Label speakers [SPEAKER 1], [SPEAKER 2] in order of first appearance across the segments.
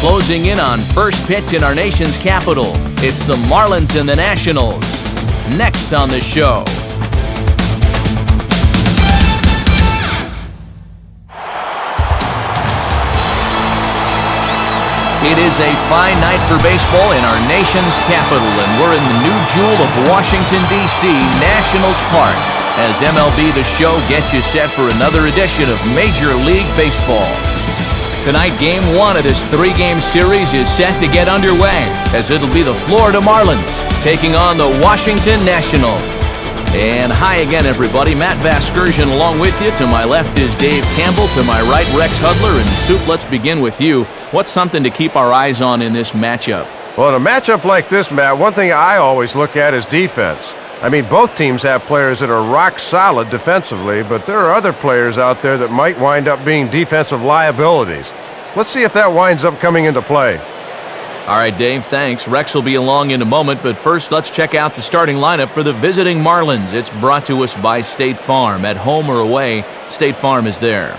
[SPEAKER 1] Closing in on first pitch in our nation's capital, it's the Marlins and the Nationals. Next on the show. It is a fine night for baseball in our nation's capital, and we're in the new jewel of Washington, D.C., Nationals Park, as MLB The Show gets you set for another edition of Major League Baseball. Tonight, Game 1 of this 3-game series is set to get underway, as it'll be the Florida Marlins taking on the Washington Nationals. And hi again, everybody. Matt Vasgersian along with you. To my left is Dave Campbell. To my right, Rex Hudler. And Soup, let's begin with you. What's something to keep our eyes on in this matchup?
[SPEAKER 2] Well, in a matchup like this, Matt, one thing I always look at is defense. I mean, both teams have players that are rock solid defensively, but there are other players out there that might wind up being defensive liabilities. Let's see if that winds up coming into play.
[SPEAKER 1] All right, Dave, thanks. Rex will be along in a moment, but first let's check out the starting lineup for the visiting Marlins. It's brought to us by State Farm. At home or away, State Farm is there.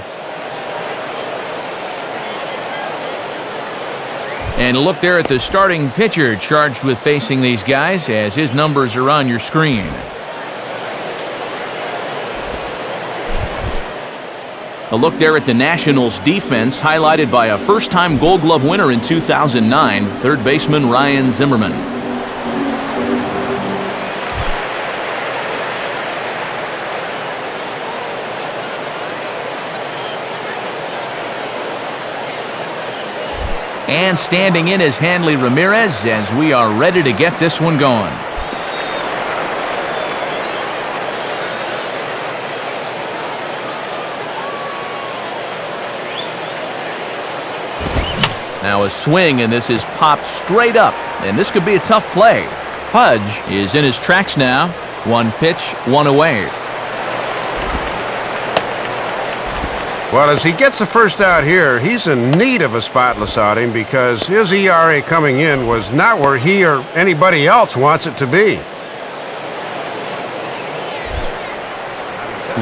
[SPEAKER 1] And look there at the starting pitcher charged with facing these guys, as his numbers are on your screen. A look there at the Nationals defense, highlighted by a first-time Gold Glove winner in 2009, third baseman Ryan Zimmerman. And standing in is Hanley Ramirez, as we are ready to get this one going. Now a swing, and this is popped straight up, and this could be a tough play. Pudge is in his tracks now. One pitch, one away.
[SPEAKER 2] Well, as he gets the first out here, he's in need of a spotless outing because his ERA coming in was not where he or anybody else wants it to be.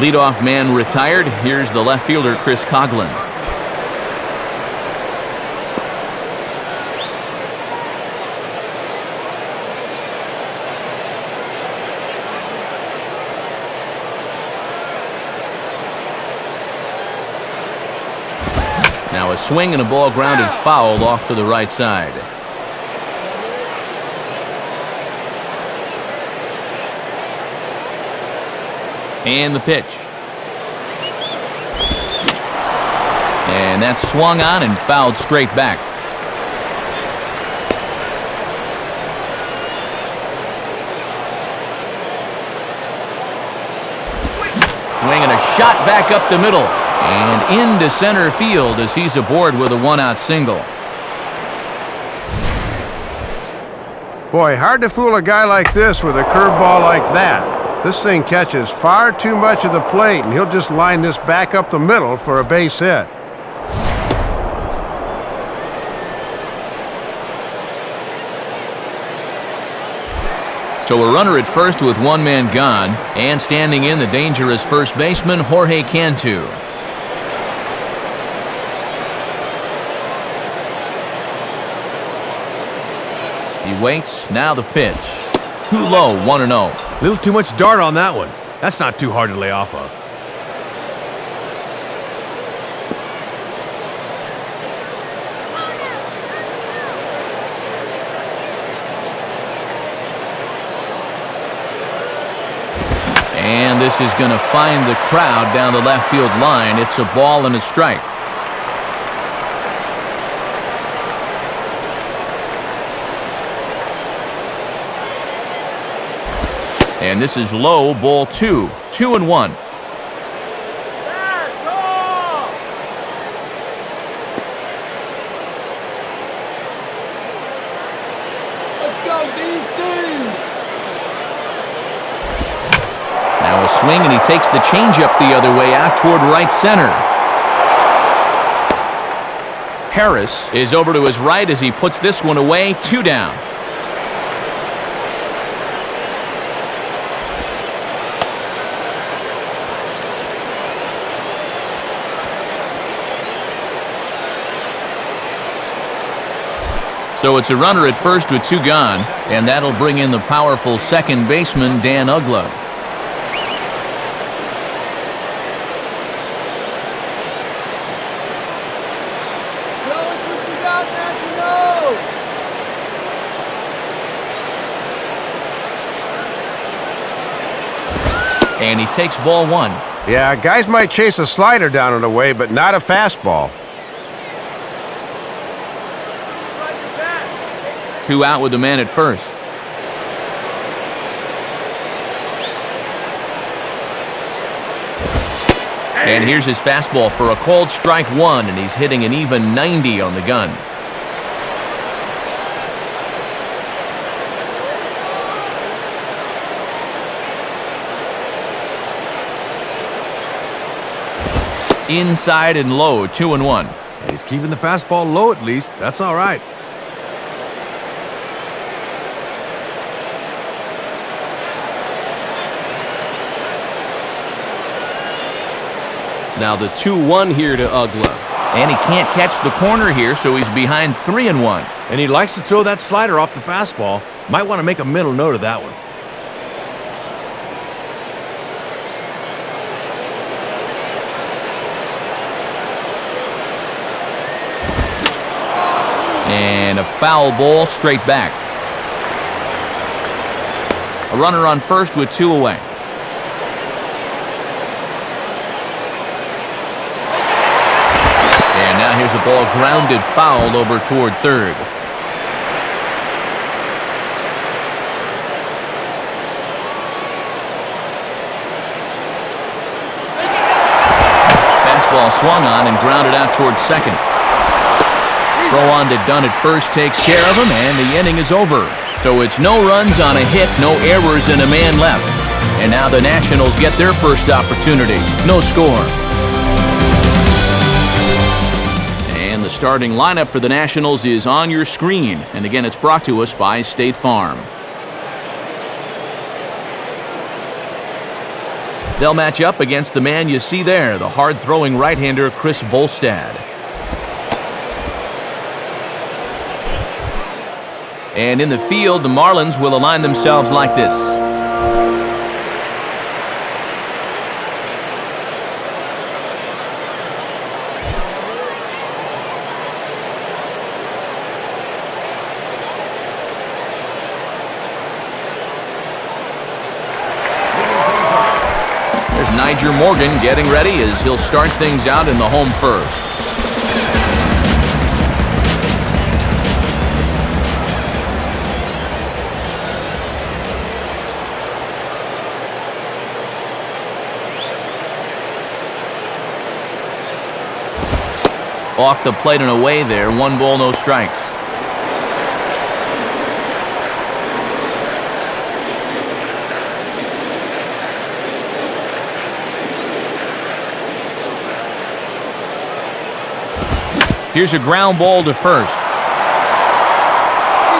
[SPEAKER 1] Leadoff man retired. Here's the left fielder, Chris Coughlin. Now a swing and a ball grounded foul off to the right side. And the pitch. And that's swung on and fouled straight back. Swing and a shot back up the middle. And into center field as he's aboard with a one-out single.
[SPEAKER 2] Boy, hard to fool a guy like this with a curveball like that. This thing catches far too much of the plate, and he'll just line this back up the middle for a base hit.
[SPEAKER 1] So a runner at first with one man gone, and standing in the dangerous first baseman, Jorge Cantu. He waits, now the pitch. Too low, 1-0.
[SPEAKER 3] A little too much dart on that one. That's not too hard to lay off of.
[SPEAKER 1] And this is going to find the crowd down the left field line. It's a ball and a strike. And this is low, ball 2. 2-1.
[SPEAKER 4] Let's go, DC!
[SPEAKER 1] Now a swing, and he takes the changeup the other way out toward right center. Harris is over to his right as he puts this one away. 2 down. So it's a runner at first with 2 gone, and that'll bring in the powerful second baseman, Dan Uggla. And he takes ball 1.
[SPEAKER 2] Yeah, guys might chase a slider down and away, but not a fastball.
[SPEAKER 1] 2 out with the man at first. And here's his fastball for a called strike 1, and he's hitting an even 90 on the gun. Inside and low, 2-1.
[SPEAKER 3] And he's keeping the fastball low at least. That's all right.
[SPEAKER 1] Now the 2-1 here to Uggla. And he can't catch the corner here, so he's behind 3-1.
[SPEAKER 3] And he likes to throw that slider off the fastball. Might want to make a mental note of that one.
[SPEAKER 1] And a foul ball straight back. A runner on first with 2 away. And now here's a ball grounded foul over toward third. Fastball swung on and grounded out toward second. Throw on to Dunn at first takes care of him, and the inning is over. So it's no runs on a hit, no errors, and a man left. And now the Nationals get their first opportunity. No score. And the starting lineup for the Nationals is on your screen. And again, it's brought to us by State Farm. They'll match up against the man you see there, the hard-throwing right-hander Chris Volstad. And in the field, the Marlins will align themselves like this. There's Niger Morgan getting ready as he'll start things out in the home first. Off the plate and away there, 1 ball, no strikes. Here's a ground ball to first.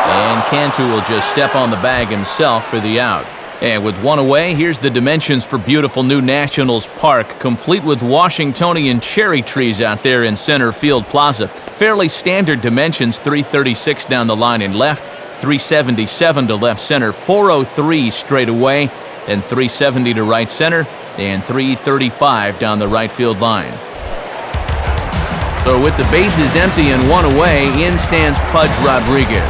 [SPEAKER 1] And Cantu will just step on the bag himself for the out. And with 1 away, here's the dimensions for beautiful new Nationals Park, complete with Washingtonian cherry trees out there in center field plaza. Fairly standard dimensions, 336 down the line in left, 377 to left center, 403 straight away, and 370 to right center, and 335 down the right field line. So with the bases empty and 1 away, in stands Pudge Rodriguez.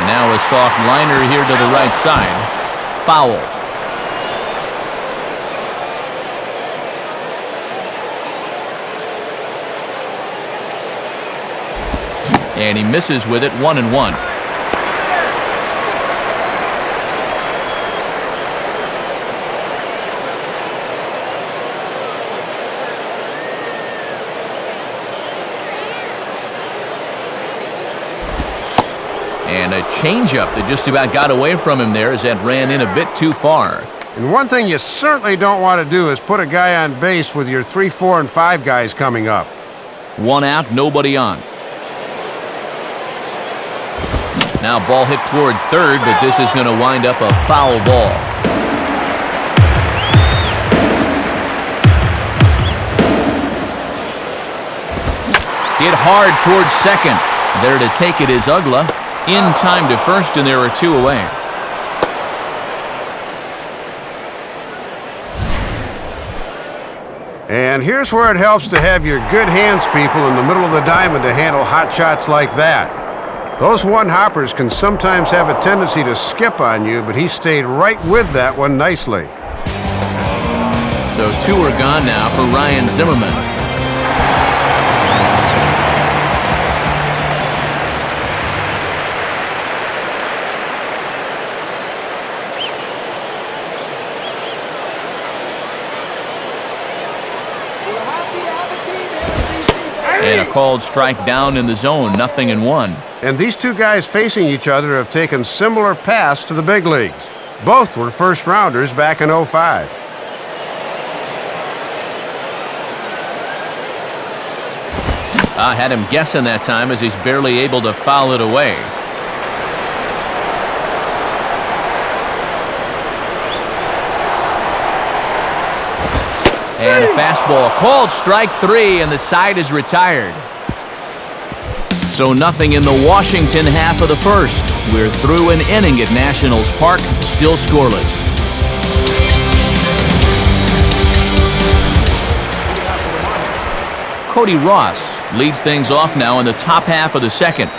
[SPEAKER 1] Now a soft liner here to the right side. Foul. And he misses with it, 1-1. And a changeup that just about got away from him there as that ran in a bit too far.
[SPEAKER 2] And one thing you certainly don't want to do is put a guy on base with your 3, 4, and 5 guys coming up.
[SPEAKER 1] 1 out, nobody on. Now ball hit toward third, but this is going to wind up a foul ball. Hit hard towards second. There to take it is Ugla. In time to first, and there are 2 away.
[SPEAKER 2] And here's where it helps to have your good hands people in the middle of the diamond to handle hot shots like that. Those one-hoppers can sometimes have a tendency to skip on you, but he stayed right with that one nicely.
[SPEAKER 1] So 2 are gone now for Ryan Zimmerman. And a called strike down in the zone, 0-1.
[SPEAKER 2] And these 2 guys facing each other have taken similar paths to the big leagues. Both were first-rounders back in '05.
[SPEAKER 1] I had him guessing that time as he's barely able to foul it away. And a fastball called strike 3, and the side is retired. So nothing in the Washington half of the first. We're through an inning at Nationals Park, still scoreless. Cody Ross leads things off now in the top half of the second.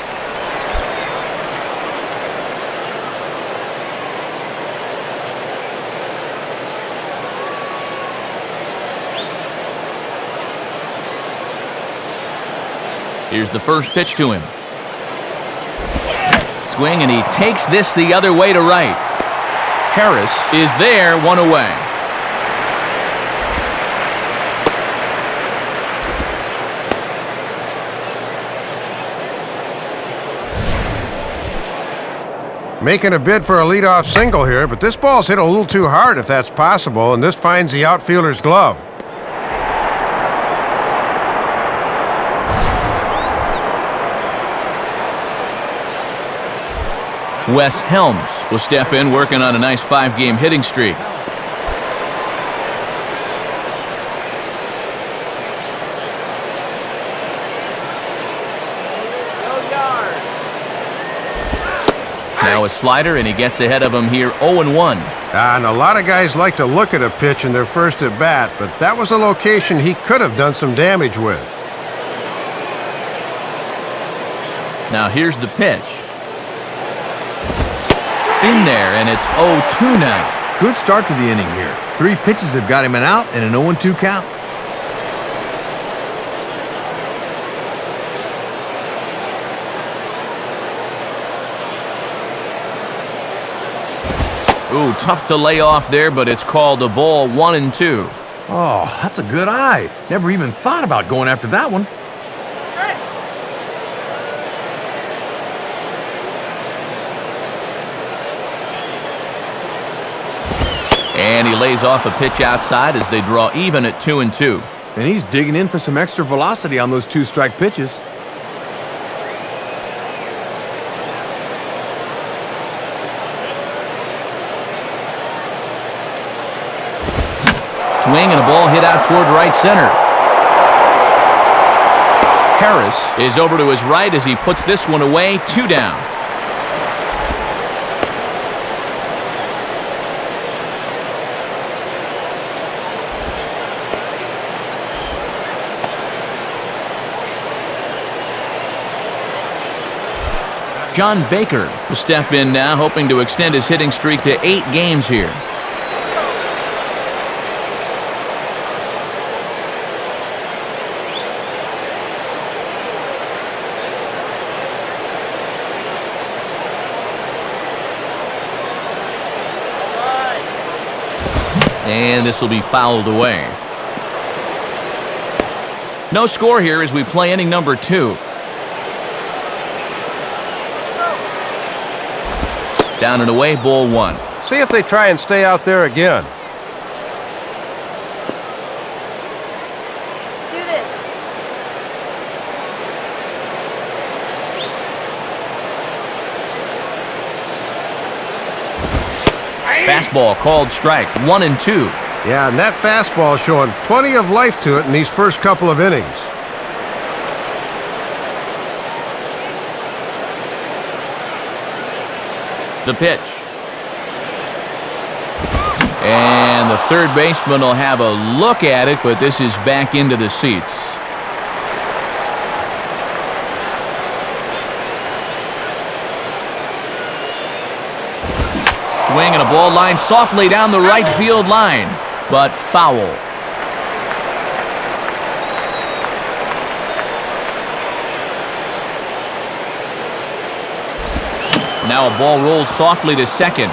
[SPEAKER 1] Here's the first pitch to him. Swing, and he takes this the other way to right. Harris is there, 1 away.
[SPEAKER 2] Making a bid for a leadoff single here, but this ball's hit a little too hard if that's possible, and this finds the outfielder's glove.
[SPEAKER 1] Wes Helms will step in, working on a nice 5-game hitting streak. Now a slider, and he gets ahead of him here, 0-1.
[SPEAKER 2] And a lot of guys like to look at a pitch in their first at-bat, but that was a location he could have done some damage with.
[SPEAKER 1] Now here's the pitch. In there, and it's 0-2 now.
[SPEAKER 3] Good start to the inning here. 3 pitches have got him an out and an 0-2 count.
[SPEAKER 1] Ooh, tough to lay off there, but it's called a ball, 1-2.
[SPEAKER 3] Oh, that's a good eye. Never even thought about going after that one.
[SPEAKER 1] And he lays off a pitch outside as they draw even at 2-2.
[SPEAKER 3] And he's digging in for some extra velocity on those 2-strike pitches.
[SPEAKER 1] Swing, and a ball hit out toward right center. Harris is over to his right as he puts this one away, 2 down. John Baker will step in now, hoping to extend his hitting streak to 8 games here. And this will be fouled away. No score here as we play inning number 2. Down and away, ball 1.
[SPEAKER 2] See if they try and stay out there again.
[SPEAKER 5] Do this.
[SPEAKER 1] Fastball called strike, 1-2.
[SPEAKER 2] Yeah, and that fastball showing plenty of life to it in these first couple of innings.
[SPEAKER 1] The pitch. And the third baseman will have a look at it, but this is back into the seats. Swing and a ball line softly down the right field line, but foul. Now a ball rolls softly to second.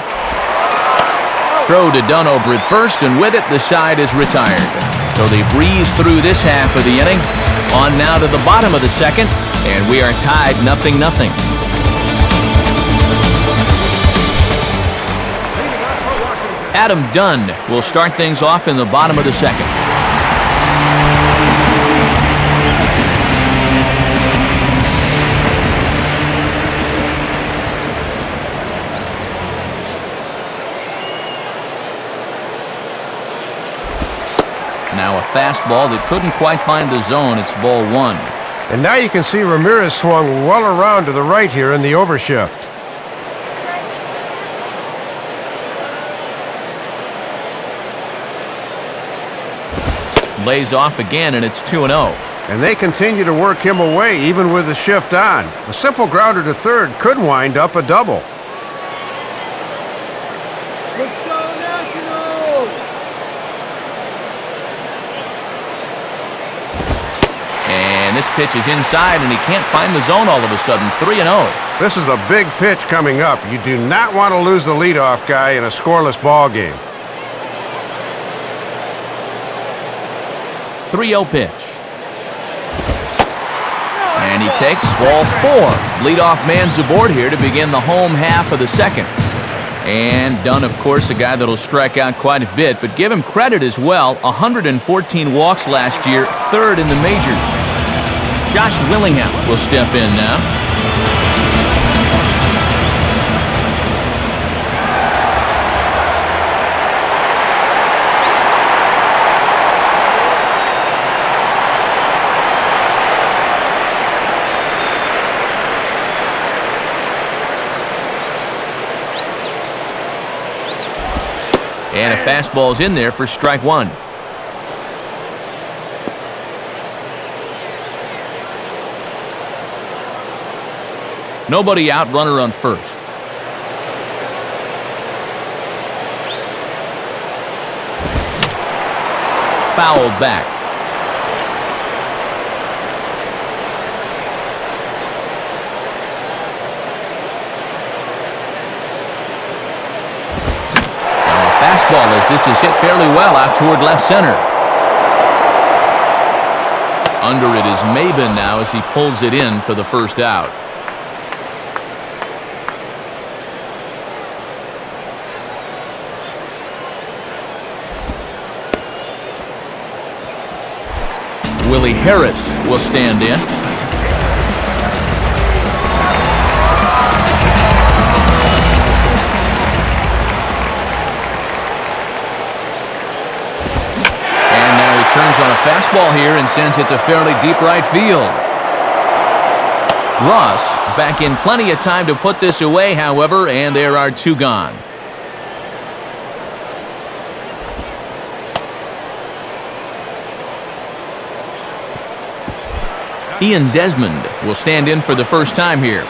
[SPEAKER 1] Throw to Dunn over at first, and with it, the side is retired. So they breeze through this half of the inning. On now to the bottom of the second, and we are tied 0-0. Adam Dunn will start things off in the bottom of the second. Now a fastball that couldn't quite find the zone. It's ball one.
[SPEAKER 2] And now you can see Ramirez swung well around to the right here in the overshift.
[SPEAKER 1] Lays off again, and it's 2-0.
[SPEAKER 2] And they continue to work him away even with the shift on. A simple grounder to third could wind up a double.
[SPEAKER 4] Let's go, Nationals!
[SPEAKER 1] And this pitch is inside, and he can't find the zone all of a sudden. 3-0.
[SPEAKER 2] This is a big pitch coming up. You do not want to lose the leadoff guy in a scoreless ball game.
[SPEAKER 1] 3-0 pitch. And he takes ball four. Leadoff man's aboard here to begin the home half of the second. And Dunn, of course, a guy that'll strike out quite a bit, but give him credit as well. 114 walks last year, third in the majors. Josh Willingham will step in now. And a fastball's in there for strike one. Nobody out, runner on first. Fouled back. Fastball as this is hit fairly well out toward left center. Under it is Maben now as he pulls it in for the first out. Willie Harris will stand in. Turns on a fastball here and sends it to fairly deep right field. Ross is back in plenty of time to put this away, however, and there are two gone. Ian Desmond will stand in for the first time here.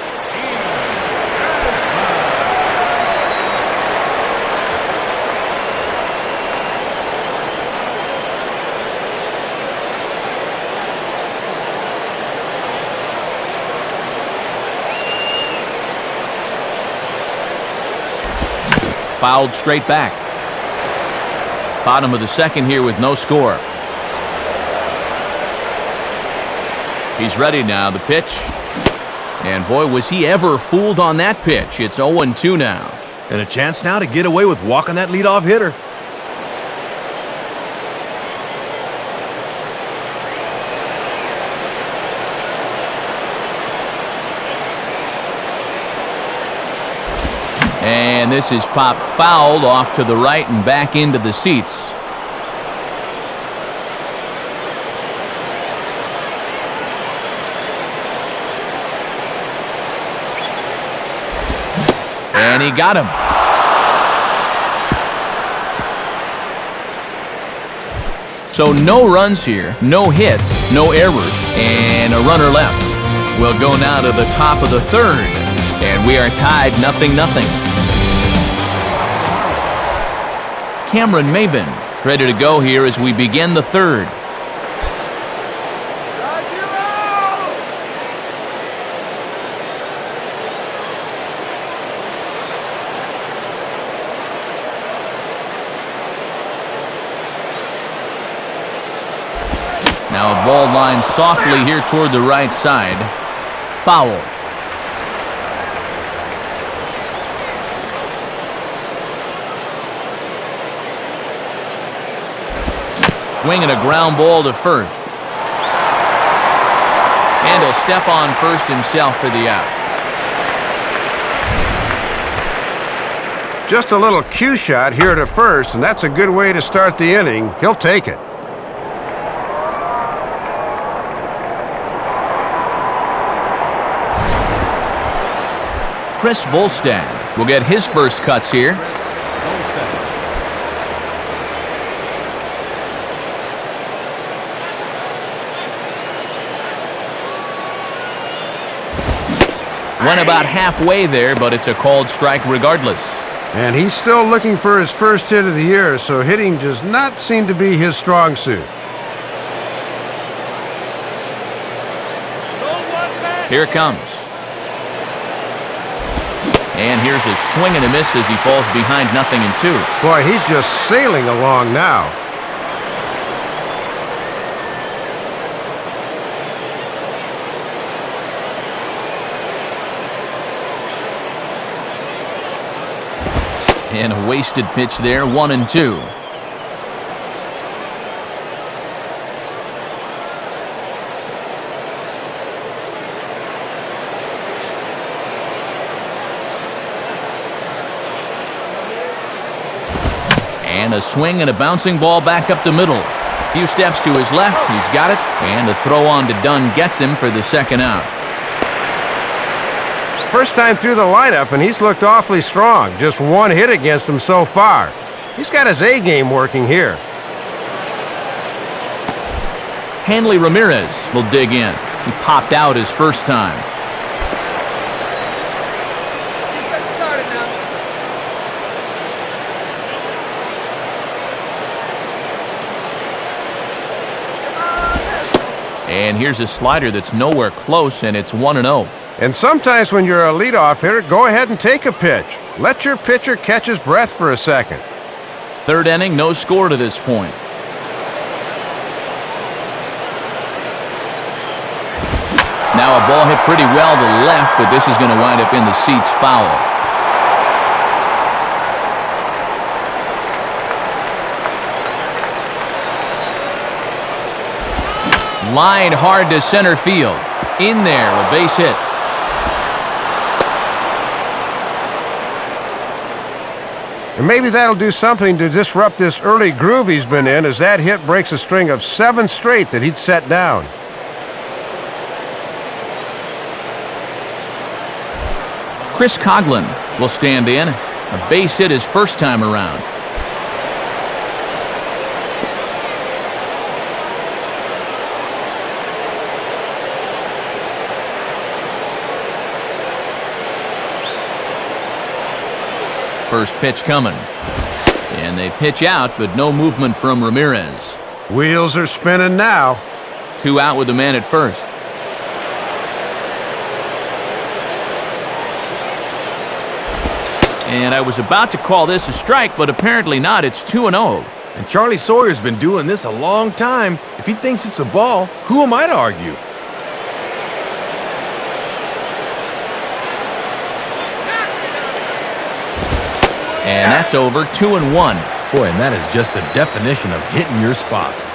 [SPEAKER 1] Fouled straight back. Bottom of the second here with no score. He's ready now. The pitch. And boy, was he ever fooled on that pitch. It's 0-2 now.
[SPEAKER 3] And a chance now to get away with walking that leadoff hitter.
[SPEAKER 1] And this is popped fouled off to the right and back into the seats. And he got him. So no runs here, no hits, no errors, and a runner left. We'll go now to the top of the third, and we are tied 0-0. Cameron Maben is ready to go here as we begin the third. Now a ball lined softly here toward the right side. Foul. Swinging a ground ball to first. And he'll step on first himself for the out.
[SPEAKER 2] Just a little cue shot here to first, and that's a good way to start the inning. He'll take it.
[SPEAKER 1] Chris Volstad will get his first cuts here. Went about halfway there, but it's a called strike regardless.
[SPEAKER 2] And he's still looking for his first hit of the year, so hitting does not seem to be his strong suit.
[SPEAKER 1] Here it comes. And here's a swing and a miss as he falls behind 0-2.
[SPEAKER 2] Boy, he's just sailing along now.
[SPEAKER 1] And a wasted pitch there, 1-2. And a swing and a bouncing ball back up the middle. A few steps to his left, he's got it. And a throw on to Dunn gets him for the second out.
[SPEAKER 2] First time through the lineup, and he's looked awfully strong. Just one hit against him so far. He's got his A game working here.
[SPEAKER 1] Hanley Ramirez will dig in. He popped out his first time. And here's a slider that's nowhere close, and it's 1-0.
[SPEAKER 2] And sometimes when you're a leadoff hitter, go ahead and take a pitch. Let your pitcher catch his breath for a second.
[SPEAKER 1] Third inning, no score to this point. Now a ball hit pretty well to the left, but this is going to wind up in the seats foul. Line hard to center field. In there, a base hit.
[SPEAKER 2] And maybe that'll do something to disrupt this early groove he's been in, as that hit breaks a string of 7 straight that he'd set down.
[SPEAKER 1] Chris Coughlin will stand in. A base hit his first time around. First pitch coming. And they pitch out, but no movement from Ramirez.
[SPEAKER 2] Wheels are spinning now.
[SPEAKER 1] 2 out with the man at first. And I was about to call this a strike, but apparently not. It's 2-0.
[SPEAKER 3] And Charlie Sawyer's been doing this a long time. If he thinks it's a ball, who am I to argue?
[SPEAKER 1] And that's over, 2-1.
[SPEAKER 3] Boy, and that is just the definition of hitting your spots.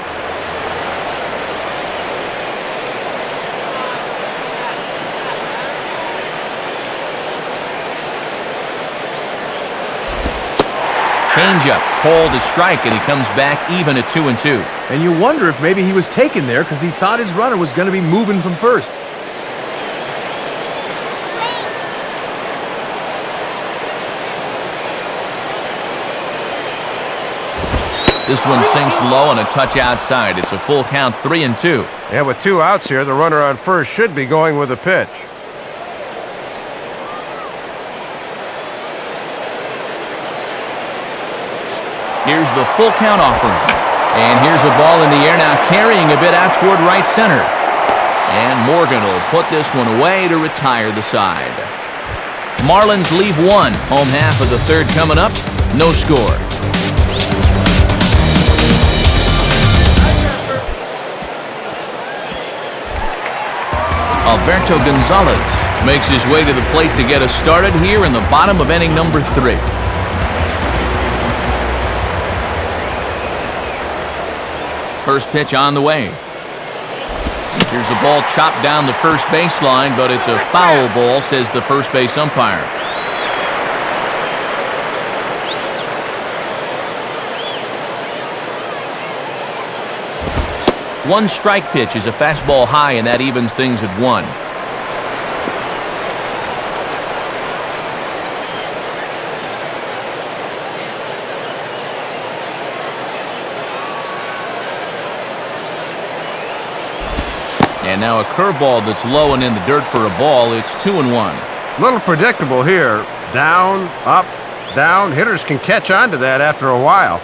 [SPEAKER 1] Changeup, called a strike, and he comes back even at 2-2.
[SPEAKER 3] And you wonder if maybe he was taken there because he thought his runner was going to be moving from first.
[SPEAKER 1] This one sinks low and a touch outside. It's a full count, 3-2.
[SPEAKER 2] And with 2 outs here, the runner on first should be going with a pitch.
[SPEAKER 1] Here's the full count offering. And here's a ball in the air now, carrying a bit out toward right center. And Morgan will put this one away to retire the side. Marlins leave 1. Home half of the third coming up. No score. Alberto Gonzalez makes his way to the plate to get us started here in the bottom of inning number 3. First pitch on the way. Here's a ball chopped down the first baseline, but it's a foul ball, says the first base umpire. One strike pitch is a fastball high, and that evens things at 1. And now a curveball that's low and in the dirt for a ball. It's 2-1.
[SPEAKER 2] Little predictable here. Down, up, down. Hitters can catch on to that after a while.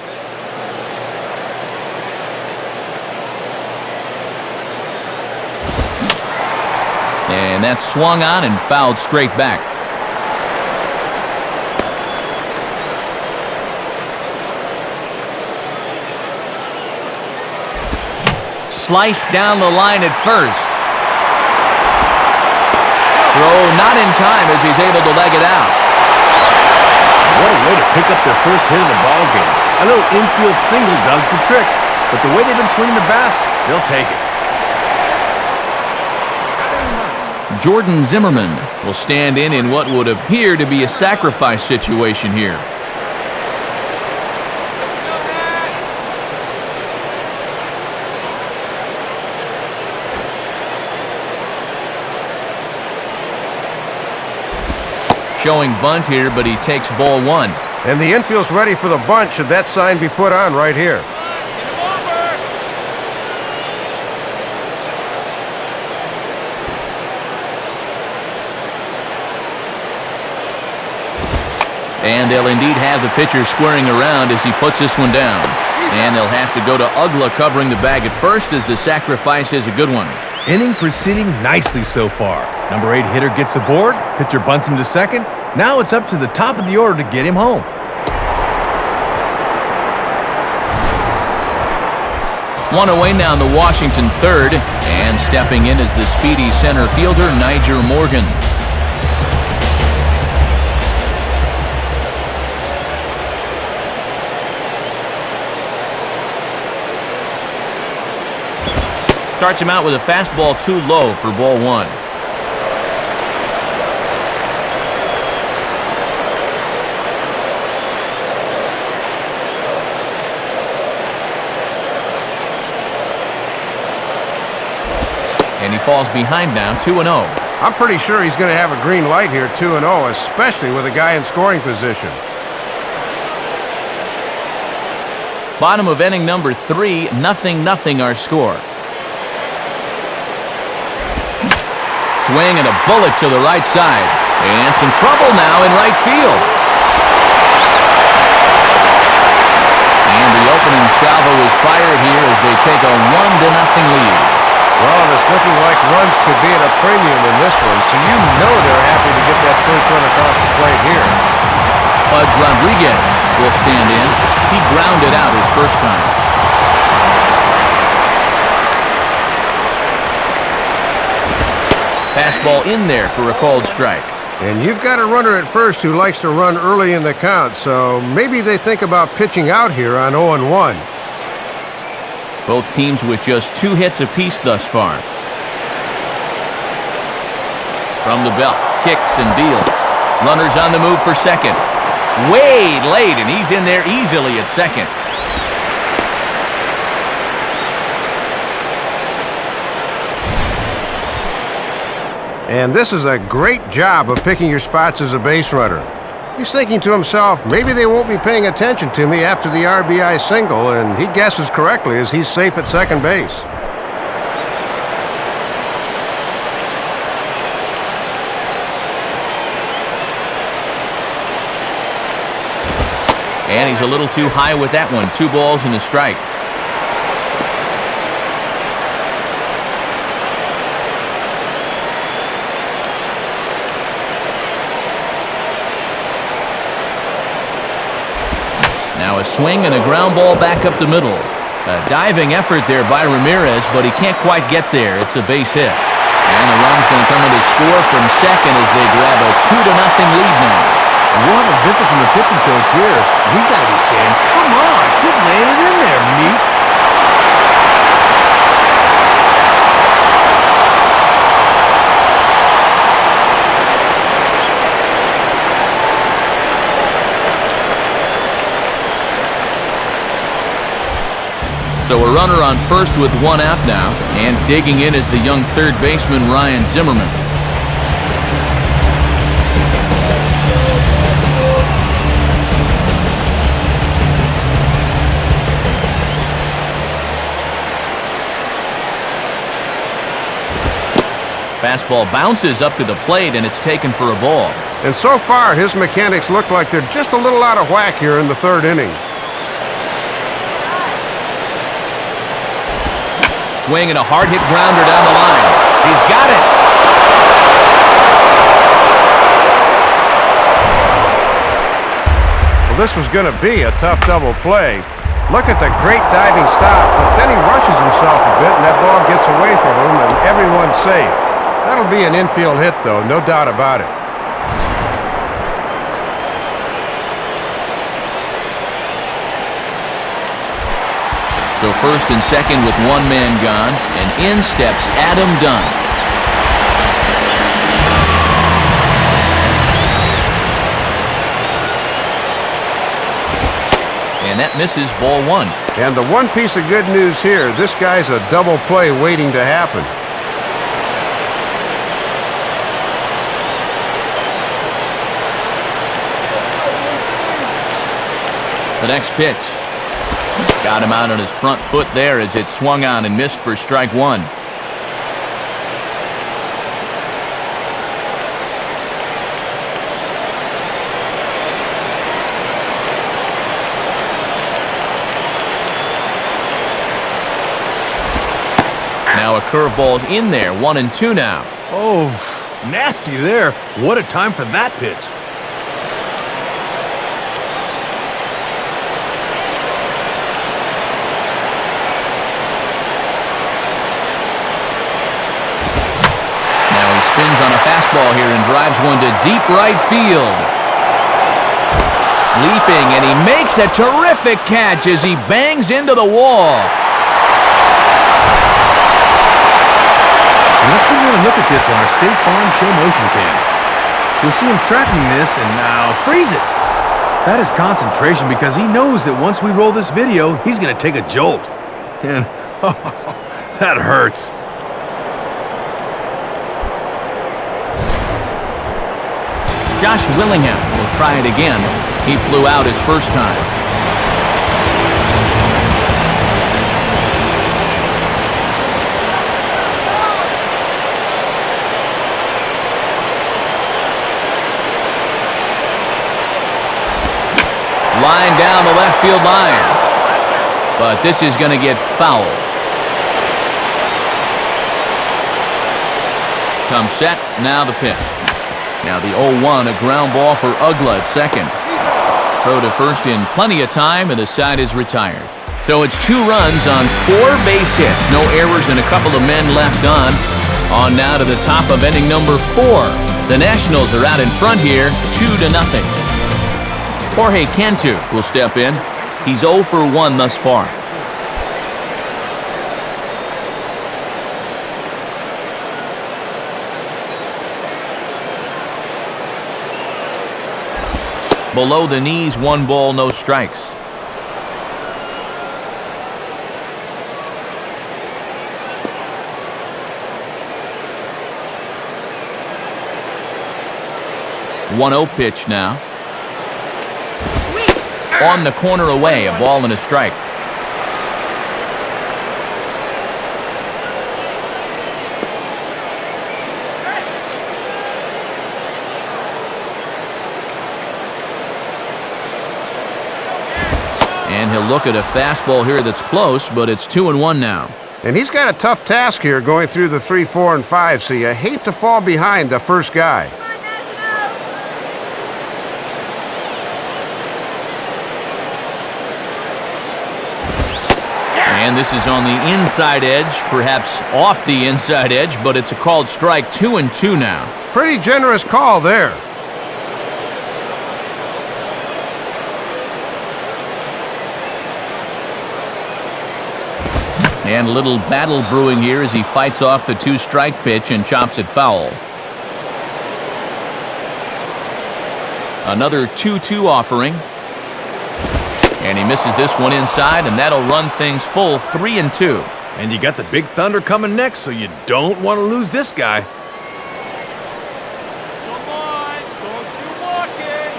[SPEAKER 1] And that's swung on and fouled straight back. Sliced down the line at first. Throw not in time as he's able to leg it out.
[SPEAKER 3] What a way to pick up their first hit in the ballgame. A little infield single does the trick, but the way they've been swinging the bats, they'll take it.
[SPEAKER 1] Jordan Zimmerman will stand in what would appear to be a sacrifice situation here. Showing bunt here, but he takes ball 1.
[SPEAKER 2] And the infield's ready for the bunt should that sign be put on right here.
[SPEAKER 1] And they'll indeed have the pitcher squaring around as he puts this one down. And they'll have to go to Ugla covering the bag at first, as the sacrifice is a good one.
[SPEAKER 3] Inning proceeding nicely so far. Number 8 hitter gets aboard, pitcher bunts him to second. Now it's up to the top of the order to get him home.
[SPEAKER 1] One away now in the Washington third, and stepping in is the speedy center fielder, Niger Morgan. Starts him out with a fastball too low for ball 1. And he falls behind now, 2-0.
[SPEAKER 2] I'm pretty sure he's going to have a green light here, 2-0, especially with a guy in scoring position.
[SPEAKER 1] Bottom of inning number 3, 0-0 our score. Swing and a bullet to the right side. And some trouble now in right field. And the opening salvo is fired here as they take a 1-0 lead.
[SPEAKER 2] Well, it's looking like runs could be at a premium in this one, so you know they're happy to get that first run across the plate here.
[SPEAKER 1] Pudge Rodriguez will stand in. He grounded out his first time. Fastball in there for a called strike.
[SPEAKER 2] And you've got a runner at first who likes to run early in the count, so maybe they think about pitching out here on 0-1.
[SPEAKER 1] Both teams with just 2 hits apiece thus far. From the belt, kicks and deals. Runners on the move for second. Way late, and he's in there easily at second. And
[SPEAKER 2] this is a great job of picking your spots as a base runner. He's thinking to himself, maybe they won't be paying attention to me after the RBI single, and he guesses correctly as he's safe at second base.
[SPEAKER 1] And he's a little too high with that one. 2 balls and a strike. Now a swing and a ground ball back up the middle. A diving effort there by Ramirez, but he can't quite get there. It's a base hit. And the run's going to come in to score from second as they grab a 2-0 lead now.
[SPEAKER 3] We'll have a visit from the pitching coach here. He's got to be saying, come on, quit laying it in there, meat.
[SPEAKER 1] So a runner on first with 1 out now, and digging in is the young third baseman Ryan Zimmerman. Fastball bounces up to the plate, and it's taken for a ball.
[SPEAKER 2] And so far, his mechanics look like they're just a little out of whack here in the 3rd inning.
[SPEAKER 1] Swing and a hard-hit grounder down the line. He's got it.
[SPEAKER 2] Well, this was going to be a tough double play. Look at the great diving stop, but then he rushes himself a bit, and that ball gets away from him, and everyone's safe. That'll be an infield hit, though, no doubt about it.
[SPEAKER 1] So first and second with 1 man gone, and in steps Adam Dunn. And that misses, ball 1.
[SPEAKER 2] And the one piece of good news here, this guy's a double play waiting to happen.
[SPEAKER 1] The next pitch. Got him out on his front foot there as it swung on and missed for strike 1. Now a curveball's in there, 1-2 now.
[SPEAKER 3] Oh, nasty there. What a time for that pitch.
[SPEAKER 1] Spins on a fastball here and drives one to deep right field. Leaping, and he makes a terrific catch as he bangs into the wall.
[SPEAKER 3] Let's get another look at this on our State Farm show motion cam. You'll see him tracking this and now freeze it. That is concentration because he knows that once we roll this video, he's going to take a jolt. And that hurts.
[SPEAKER 1] Josh Willingham will try it again. He flew out his first time. Line down the left field line. But this is going to get foul. Comes set, now the pitch. Now the 0-1, a ground ball for Ugla at second. Throw to first in plenty of time, and the side is retired. So it's 2 runs on 4 base hits. No errors and a couple of men left on. On now to the top of inning number 4. The Nationals are out in front here, 2-0. Jorge Cantu will step in. He's 0 for 1 thus far. Below the knees, 1 ball, no strikes. One 0 pitch now. On the corner away, a ball and a strike. And he'll look at a fastball here that's close, but it's 2-1 now.
[SPEAKER 2] And he's got a tough task here going through the 3, 4, and 5, so you hate to fall behind the first guy.
[SPEAKER 1] And this is on the inside edge, perhaps off the inside edge, but it's a called strike. 2-2 now.
[SPEAKER 2] Pretty generous call there.
[SPEAKER 1] And a little battle brewing here as he fights off the 2-strike pitch and chops it foul. Another 2-2 offering. And he misses this one inside, and that'll run things full 3-2.
[SPEAKER 3] And you got the Big Thunder coming next, so you don't want to lose this guy.
[SPEAKER 4] Come on, don't you walk it.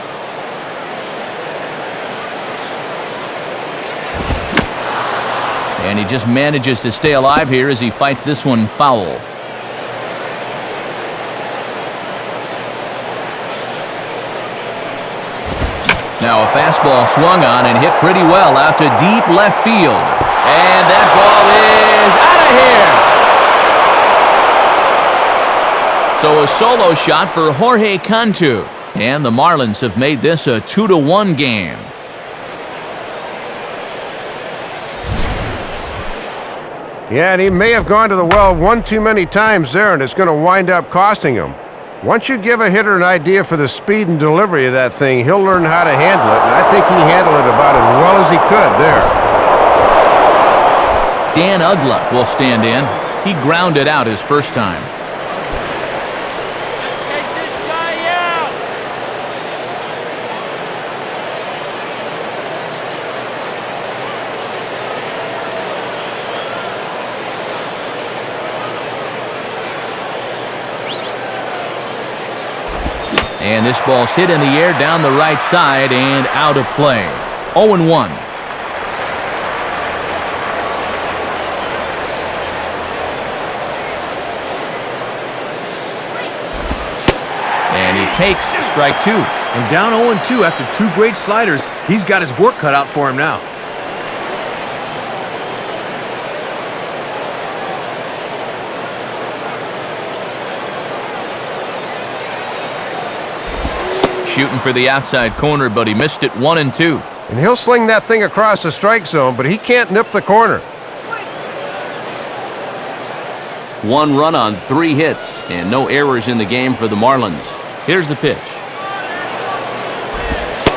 [SPEAKER 1] And he just manages to stay alive here as he fights this one foul. Now a fastball swung on and hit pretty well out to deep left field. And that ball is out of here. So a solo shot for Jorge Cantu. And the Marlins have made this a 2-1 game.
[SPEAKER 2] Yeah, and he may have gone to the well one too many times there, and it's going to wind up costing him. Once you give a hitter an idea for the speed and delivery of that thing, he'll learn how to handle it, and I think he handled it about as well as he could there.
[SPEAKER 1] Dan Ugla will stand in. He grounded out his first time.
[SPEAKER 4] Take this guy out.
[SPEAKER 1] And this ball's hit in the air down the right side and out of play. 0-1. And he takes strike 2.
[SPEAKER 3] And down 0-2 after 2 great sliders, he's got his work cut out for him now.
[SPEAKER 1] Shooting for the outside corner, but he missed it 1-2.
[SPEAKER 2] And he'll sling that thing across the strike zone, but he can't nip the corner.
[SPEAKER 1] 1 run on 3 hits, and no errors in the game for the Marlins. Here's the pitch.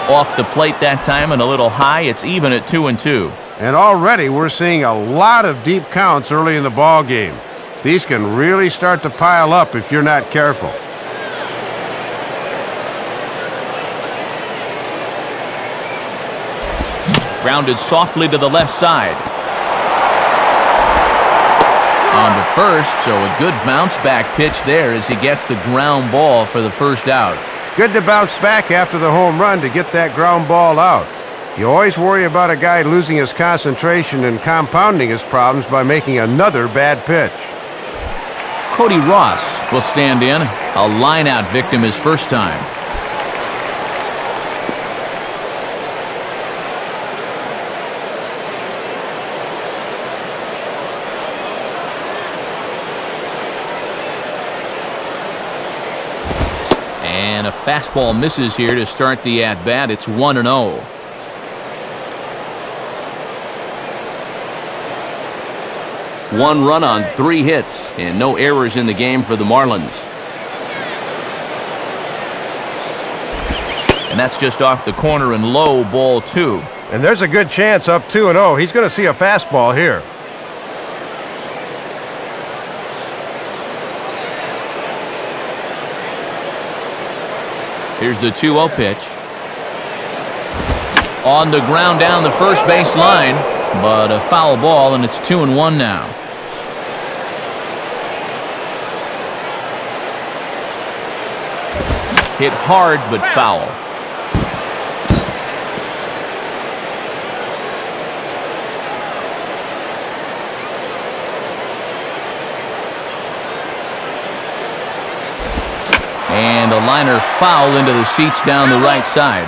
[SPEAKER 1] Off the plate that time and a little high. It's even at 2-2.
[SPEAKER 2] And already we're seeing a lot of deep counts early in the ball game. These can really start to pile up if you're not careful.
[SPEAKER 1] Grounded softly to the left side. On to first, so a good bounce back pitch there as he gets the ground ball for the first out.
[SPEAKER 2] Good to bounce back after the home run to get that ground ball out. You always worry about a guy losing his concentration and compounding his problems by making another bad pitch.
[SPEAKER 1] Cody Ross will stand in, a line-out victim his first time. And a fastball misses here to start the at-bat. It's 1-0. One run on 3 hits and no errors in the game for the Marlins. And that's just off the corner and low, ball 2.
[SPEAKER 2] And there's a good chance up 2-0. He's going to see a fastball here.
[SPEAKER 1] Here's the 2-0 pitch. On the ground down the first base line, but a foul ball, and it's 2-1 now. Hit hard, but foul. And a liner foul into the seats down the right side.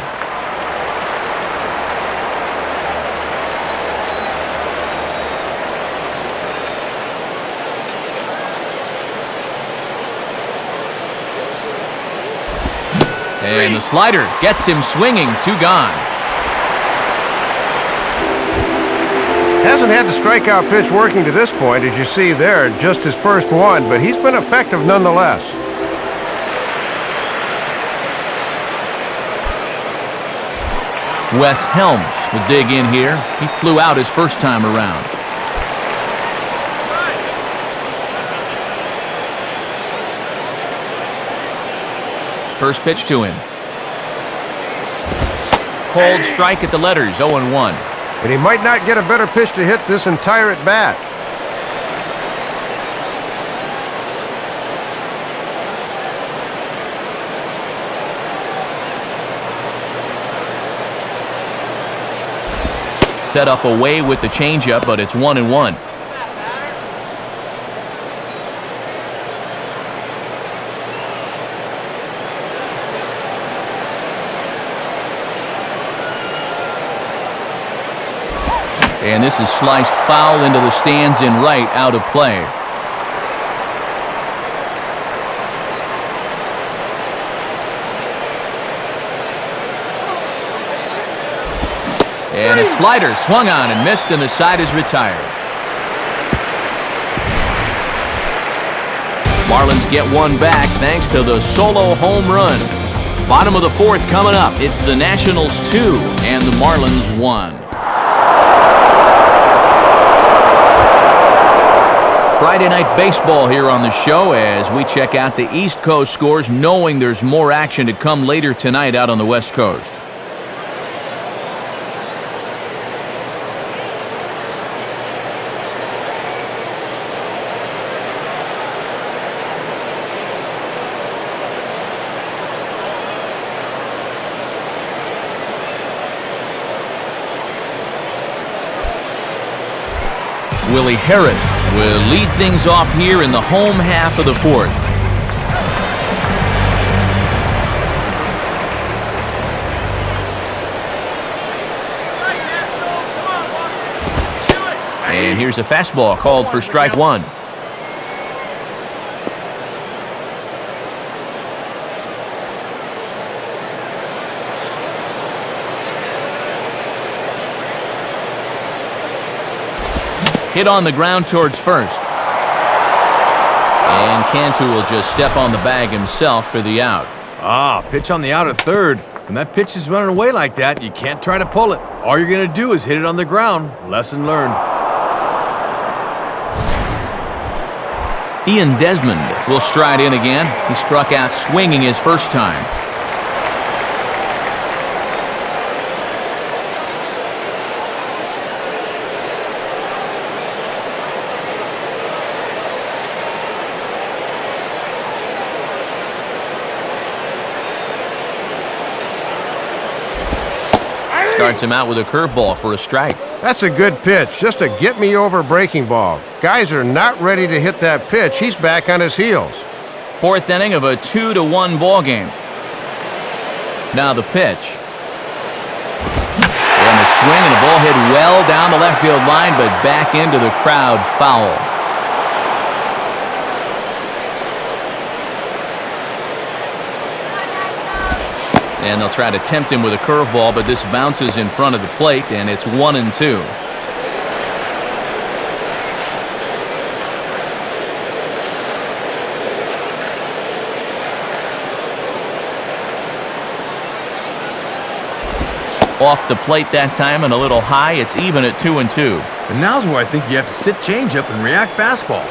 [SPEAKER 1] And the slider gets him swinging. 2 gone.
[SPEAKER 2] Hasn't had the strikeout pitch working to this point, as you see there, just his first one, but he's been effective nonetheless.
[SPEAKER 1] Wes Helms will dig in here. He flew out his first time around. First pitch to him. Cold strike at the letters, 0-1.
[SPEAKER 2] And he might not get a better pitch to hit this entire at-bat.
[SPEAKER 1] Set up away with the changeup, but it's 1-1. And this is sliced foul into the stands in right, out of play. And a slider swung on and missed, and the side is retired. Marlins get one back thanks to the solo home run. Bottom of the 4th coming up. It's the Nationals 2 and the Marlins 1. Friday night baseball here on the show as we check out the East Coast scores, knowing there's more action to come later tonight out on the West Coast. Willie Harris will lead things off here in the home half of the 4th. And here's a fastball called for strike 1. Hit on the ground towards first. And Cantu will just step on the bag himself for the out.
[SPEAKER 3] Pitch on the out of third. When that pitch is running away like that, you can't try to pull it. All you're going to do is hit it on the ground. Lesson learned.
[SPEAKER 1] Ian Desmond will stride in again. He struck out swinging his first time. Starts him out with a curveball for a strike.
[SPEAKER 2] That's a good pitch, just a get-me-over breaking ball. Guys are not ready to hit that pitch. He's back on his heels.
[SPEAKER 1] 4th inning of a 2-1 ball game. Now the pitch. And the swing, and the ball hit well down the left field line, but back into the crowd, foul. And they'll try to tempt him with a curveball, but this bounces in front of the plate, and it's 1-2. Off the plate that time and a little high. It's even at 2-2.
[SPEAKER 3] And now's where I think you have to sit changeup and react fastball.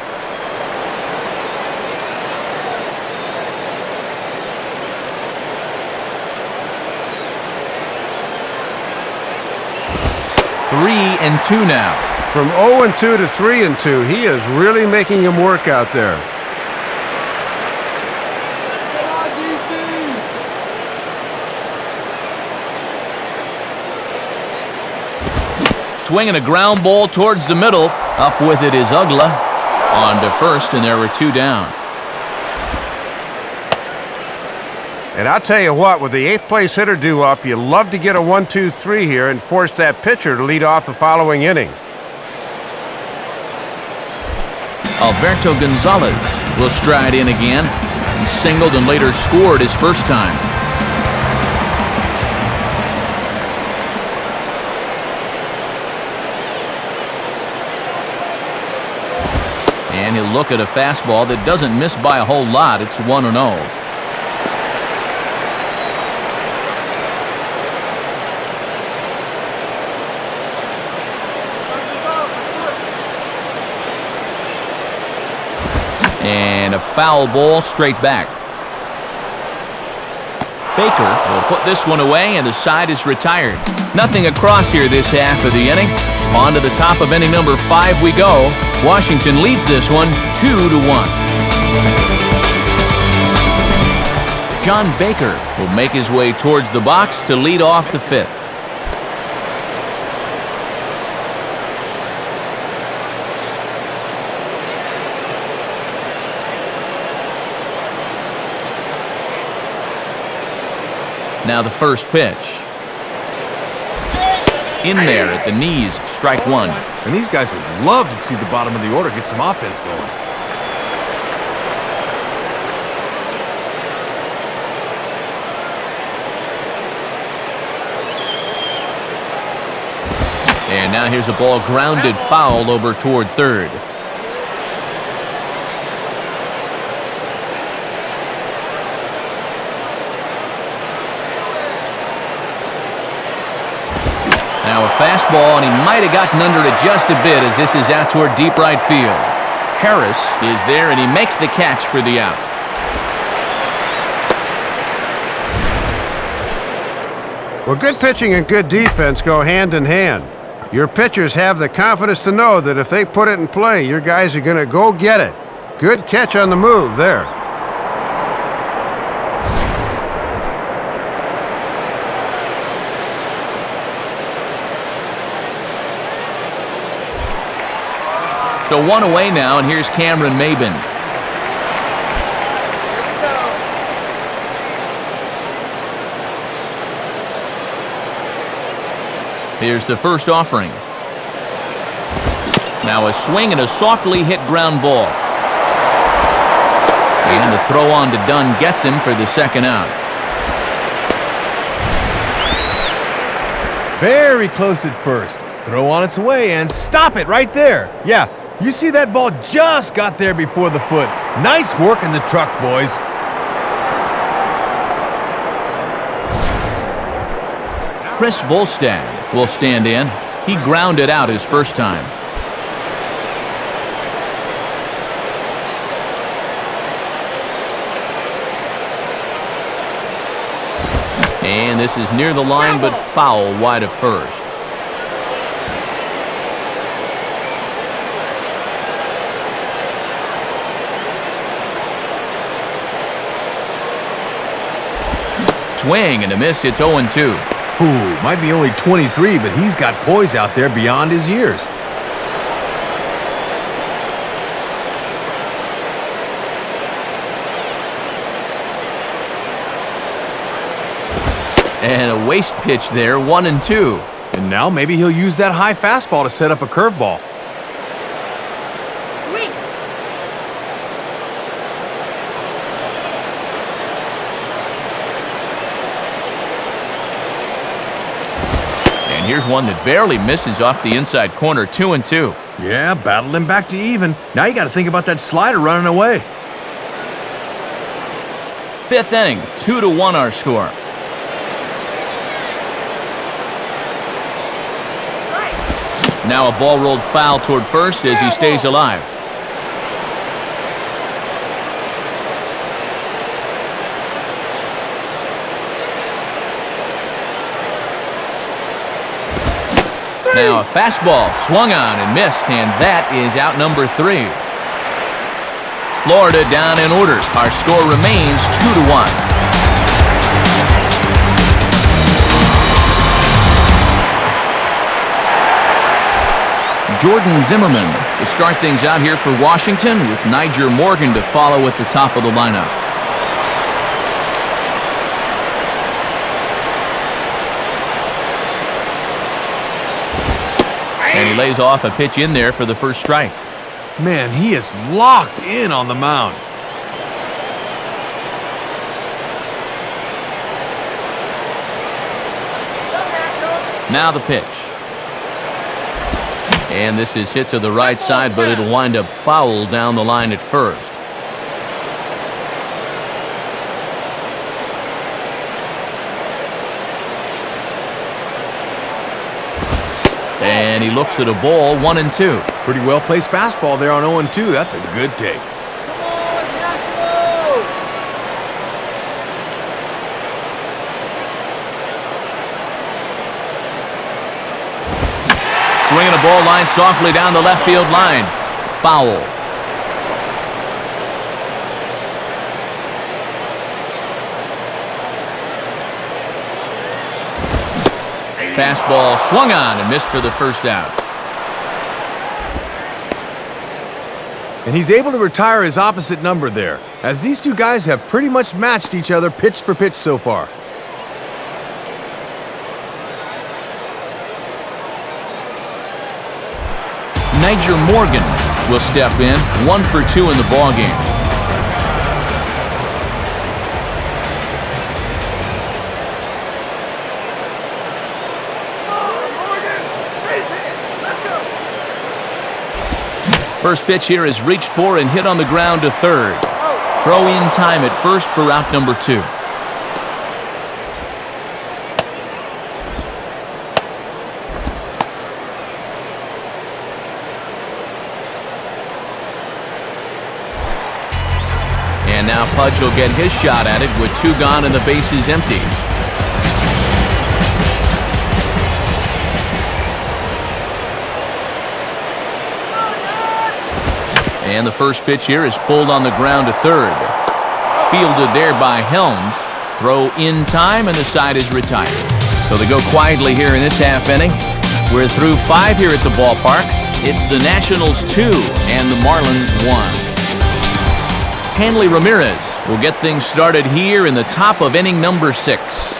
[SPEAKER 1] Three and two now.
[SPEAKER 2] From 0-2 to 3-2, he is really making him work out there.
[SPEAKER 1] Swinging a ground ball towards the middle. Up with it is Ugla. On to first, and there were 2 down.
[SPEAKER 2] And I'll tell you what, with the 8th place hitter due up, you love to get a 1-2-3 here and force that pitcher to lead off the following inning.
[SPEAKER 1] Alberto Gonzalez will stride in again. He singled and later scored his first time. And he'll look at a fastball that doesn't miss by a whole lot. It's 1-0. And a foul ball straight back. Baker will put this one away, and the side is retired. Nothing across here this half of the inning. On to the top of inning number 5 we go. Washington leads this one 2-1. John Baker will make his way towards the box to lead off the 5th. Now the first pitch. In there at the knees, strike 1.
[SPEAKER 3] And these guys would love to see the bottom of the order get some offense going.
[SPEAKER 1] And now here's a ball grounded foul over toward third. Now a fastball, and he might have gotten under it just a bit as this is out toward deep right field. Harris is there, and he makes the catch for the out.
[SPEAKER 2] Well, good pitching and good defense go hand in hand. Your pitchers have the confidence to know that if they put it in play, your guys are going to go get it. Good catch on the move there.
[SPEAKER 1] So one away now, and here's Cameron Maben. Here's the first offering. Now a swing and a softly hit ground ball. And the throw on to Dunn gets him for the second out.
[SPEAKER 3] Very close at first. Throw on its way and stop it right there. Yeah, you see that ball just got there before the foot. Nice work in the truck, boys.
[SPEAKER 1] Chris Volstad will stand in. He grounded out his first time. And this is near the line, but foul wide of first. Swing and a miss. It's 0-2.
[SPEAKER 3] Ooh, might be only 23, but he's got poise out there beyond his years.
[SPEAKER 1] And a waste pitch there, 1-2.
[SPEAKER 3] And now maybe he'll use that high fastball to set up a curveball. Here's one that barely misses off the inside corner, 2-2. Yeah, battled him back to even. Now you got to think about that slider running away.
[SPEAKER 1] 5th inning, 2-1 our score. Now a ball rolled foul toward first as he stays alive. Now a fastball swung on and missed, and that is out number 3. Florida down in order. Our score remains 2-1. Jordan Zimmerman will start things out here for Washington, with Niger Morgan to follow at the top of the lineup. And he lays off a pitch in there for the first strike.
[SPEAKER 3] Man, he is locked in on the mound.
[SPEAKER 1] Now the pitch. And this is hit to the right side, but it'll wind up foul down the line at first. And he looks at a ball, 1-2.
[SPEAKER 3] Pretty well-placed fastball there on 0-2. That's a good take.
[SPEAKER 1] Swinging a ball line softly down the left field line. Foul. Fastball swung on and missed for the first out.
[SPEAKER 3] And he's able to retire his opposite number there, as these two guys have pretty much matched each other pitch for pitch so far.
[SPEAKER 1] Niger Morgan will step in, 1 for 2 in the ballgame. First pitch here is reached for and hit on the ground to third. Throw in time at first for out number 2. And now Pudge will get his shot at it with 2 gone and the bases empty. And the first pitch here is pulled on the ground to third. Fielded there by Helms. Throw in time and the side is retired. So they go quietly here in this half inning. We're through 5 here at the ballpark. It's the Nationals 2 and the Marlins 1. Hanley Ramirez will get things started here in the top of inning number 6.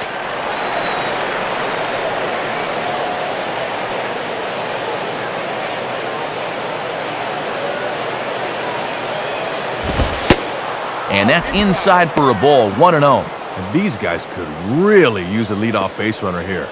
[SPEAKER 1] And that's inside for a ball, 1-0.
[SPEAKER 3] And these guys could really use a leadoff base runner here.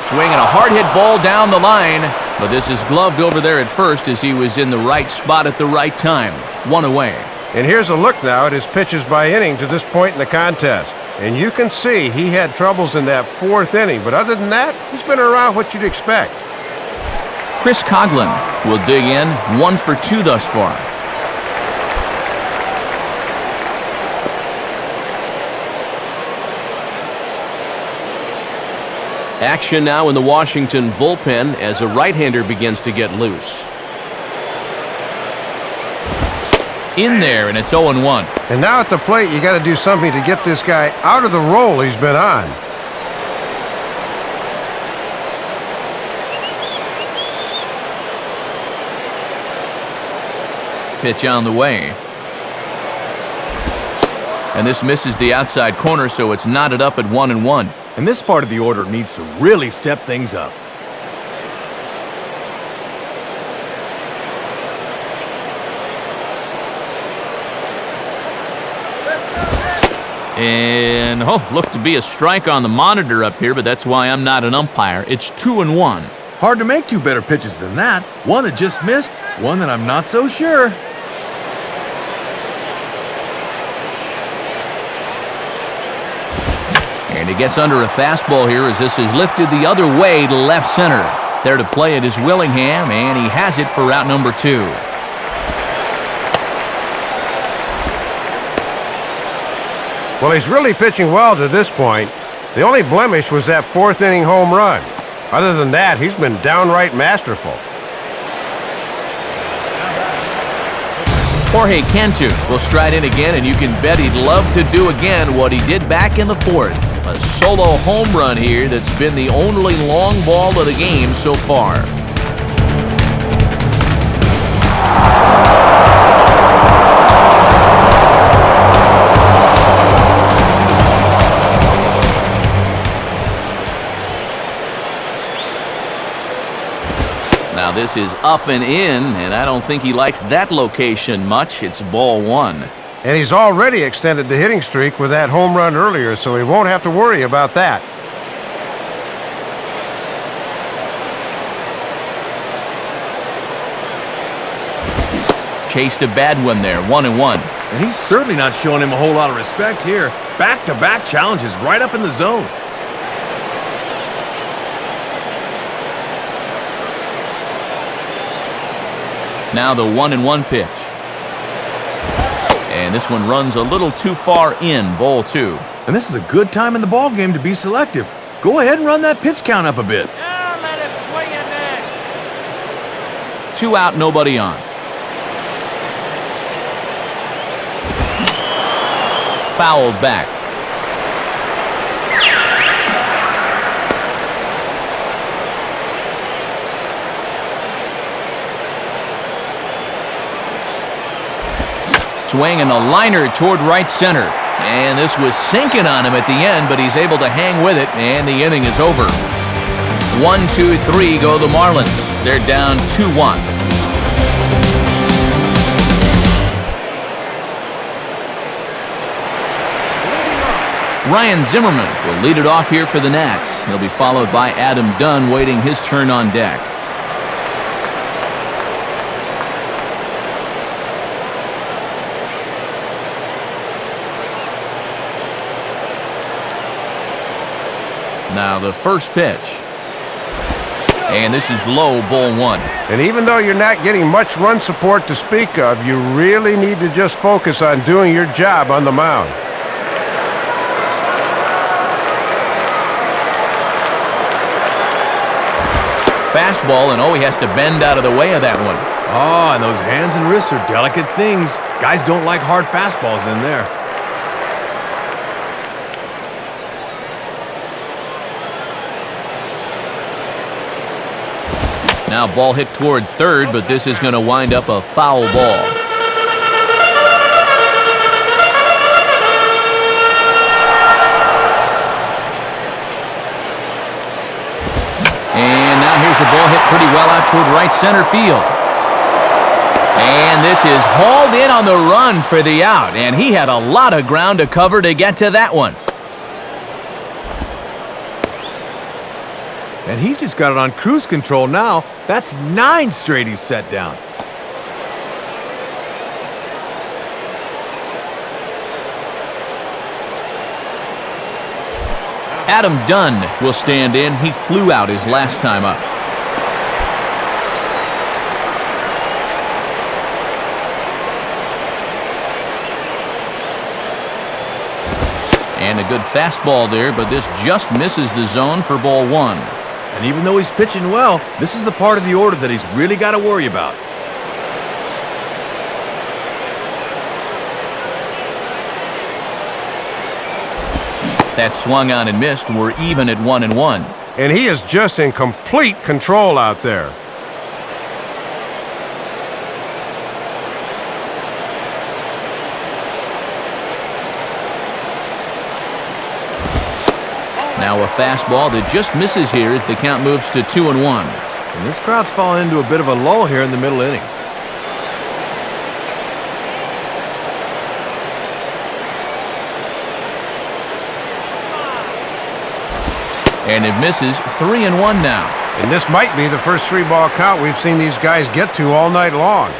[SPEAKER 1] Swinging a hard hit ball down the line, but this is gloved over there at first as he was in the right spot at the right time. 1 away.
[SPEAKER 2] And here's a look now at his pitches by inning to this point in the contest. And you can see he had troubles in that 4th inning, but other than that, he's been around what you'd expect.
[SPEAKER 1] Chris Coughlin will dig in, 1 for 2 thus far. Action now in the Washington bullpen as a right-hander begins to get loose. In there, and it's 0-1.
[SPEAKER 2] And now at the plate, you got to do something to get this guy out of the role he's been on.
[SPEAKER 1] Pitch on the way. And this misses the outside corner, so it's knotted up at 1-1.
[SPEAKER 3] And this part of the order needs to really step things up.
[SPEAKER 1] And, looked to be a strike on the monitor up here, but that's why I'm not an umpire. It's 2-1.
[SPEAKER 3] Hard to make 2 better pitches than that. One that just missed, one that I'm not so sure.
[SPEAKER 1] And he gets under a fastball here as this is lifted the other way to left center. There to play it is Willingham, and he has it for out number 2.
[SPEAKER 2] Well, he's really pitching well to this point. The only blemish was that 4th inning home run. Other than that, he's been downright masterful.
[SPEAKER 1] Jorge Cantu will stride in again, and you can bet he'd love to do again what he did back in the 4th. A solo home run here that's been the only long ball of the game so far. This is up and in, and I don't think he likes that location much. It's ball one.
[SPEAKER 2] And he's already extended the hitting streak with that home run earlier, so he won't have to worry about that.
[SPEAKER 1] Chased a bad one there, 1-1.
[SPEAKER 3] And he's certainly not showing him a whole lot of respect here. Back-to-back challenges right up in the zone.
[SPEAKER 1] Now the 1-1 pitch. And this one runs a little too far in, ball two.
[SPEAKER 3] And this is a good time in the ball game to be selective. Go ahead and run that pitch count up a bit.
[SPEAKER 4] Now let him swing and miss.
[SPEAKER 1] 2 out, nobody on. Fouled back. Swing and a liner toward right center. And this was sinking on him at the end, but he's able to hang with it, and the inning is over. 1, 2, 3 go the Marlins. They're down 2-1. Ryan Zimmerman will lead it off here for the Nats. He'll be followed by Adam Dunn waiting his turn on deck. Now the first pitch. And this is low, ball one.
[SPEAKER 2] And even though you're not getting much run support to speak of, you really need to just focus on doing your job on the mound.
[SPEAKER 1] Fastball, and he has to bend out of the way of that one.
[SPEAKER 3] Oh, and those hands and wrists are delicate things. Guys don't like hard fastballs in there.
[SPEAKER 1] Now ball hit toward third, but this is going to wind up a foul ball. And now here's the ball hit pretty well out toward right center field. And this is hauled in on the run for the out, and he had a lot of ground to cover to get to that one.
[SPEAKER 3] And he's just got it on cruise control now. That's 9 straight he's set down.
[SPEAKER 1] Adam Dunn will stand in. He flew out his last time up. And a good fastball there, but this just misses the zone for ball one.
[SPEAKER 3] And even though he's pitching well, this is the part of the order that he's really got to worry about.
[SPEAKER 1] That swung on and missed. We're even at 1-1.
[SPEAKER 2] And he is just in complete control out there.
[SPEAKER 1] Now a fastball that just misses here as the count moves to 2-1.
[SPEAKER 3] And this crowd's fallen into a bit of a lull here in the middle innings.
[SPEAKER 1] And it misses. 3-1 now.
[SPEAKER 2] And this might be the first 3-ball count we've seen these guys get to all night long.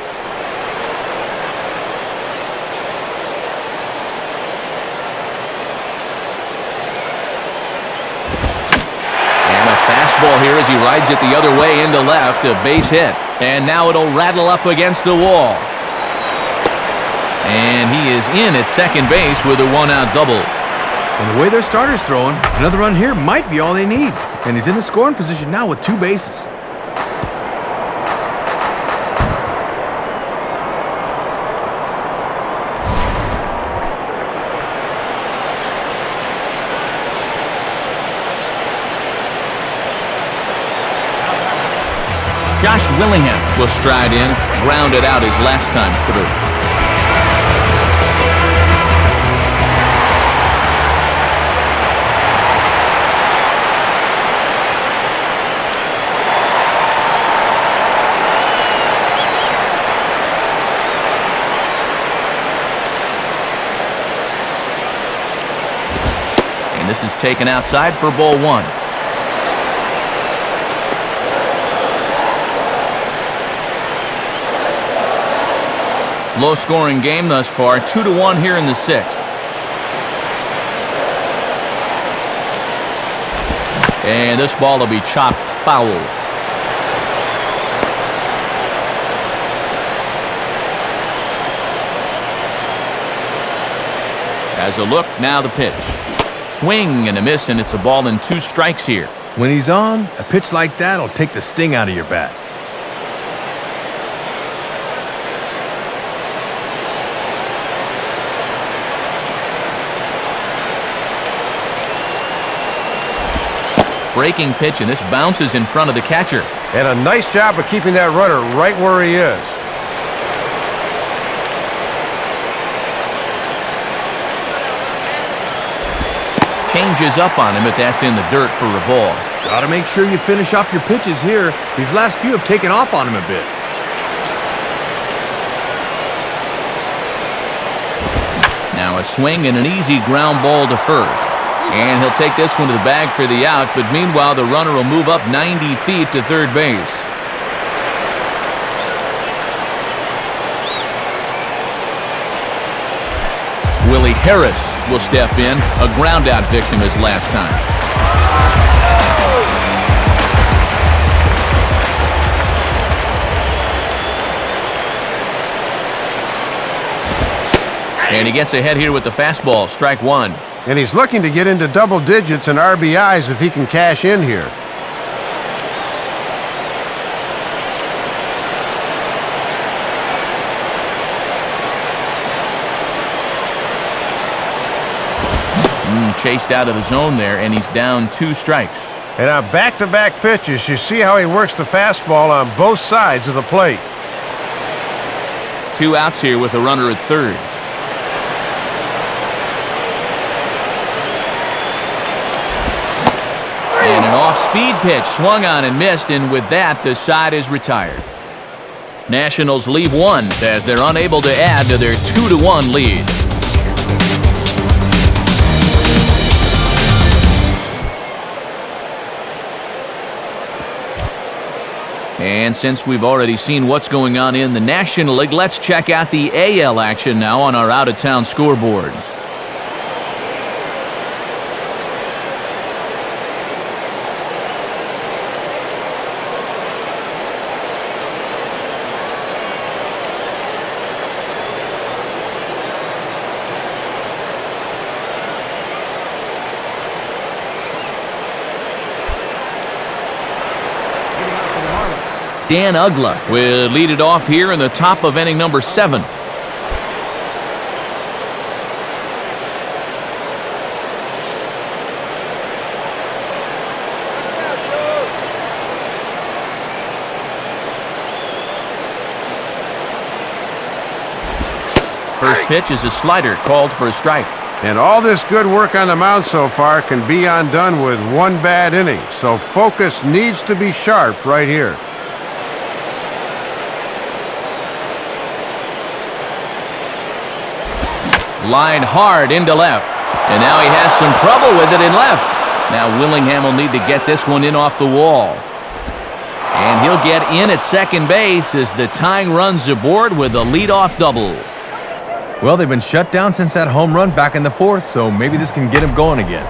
[SPEAKER 1] Fastball here as he rides it the other way into left, a base hit. And now it'll rattle up against the wall. And he is in at second base with a 1-out double.
[SPEAKER 3] And the way their starter's throwing, another run here might be all they need. And he's in the scoring position now with 2 bases.
[SPEAKER 1] Josh Willingham will stride in, grounded out his last time through. And this is taken outside for ball one. Low-scoring game thus far, 2-1 here in the sixth. And this ball will be chopped foul. As a look, now the pitch. Swing and a miss, and it's a ball and 2 strikes here.
[SPEAKER 3] When he's on, a pitch like that will take the sting out of your bat.
[SPEAKER 1] Breaking pitch, and this bounces in front of the catcher.
[SPEAKER 2] And a nice job of keeping that runner right where he is.
[SPEAKER 1] Changes up on him, but that's in the dirt for a ball.
[SPEAKER 3] Gotta make sure you finish off your pitches here. These last few have taken off on him a bit.
[SPEAKER 1] Now a swing and an easy ground ball to first. And he'll take this one to the bag for the out, but meanwhile the runner will move up 90 feet to third base. Willie Harris will step in, a ground-out victim his last time. And he gets ahead here with the fastball, strike one.
[SPEAKER 2] And he's looking to get into double digits and RBIs if he can cash in here.
[SPEAKER 1] Chased out of the zone there, and he's down 2 strikes.
[SPEAKER 2] And on back-to-back pitches, you see how he works the fastball on both sides of the plate.
[SPEAKER 1] 2 outs here with a runner at third. And an off-speed pitch swung on and missed, and with that, the side is retired. Nationals leave 1 as they're unable to add to their 2-1 lead. And since we've already seen what's going on in the National League, let's check out the AL action now on our out-of-town scoreboard. Dan Uggla will lead it off here in the top of inning number 7. First pitch is a slider called for a strike.
[SPEAKER 2] And all this good work on the mound so far can be undone with 1 bad inning. So focus needs to be sharp right here.
[SPEAKER 1] Line hard into left. And now he has some trouble with it in left. Now Willingham will need to get this one in off the wall. And he'll get in at second base as the tying run's aboard with a leadoff double.
[SPEAKER 3] Well, they've been shut down since that home run back in the 4th, so maybe this can get him going again.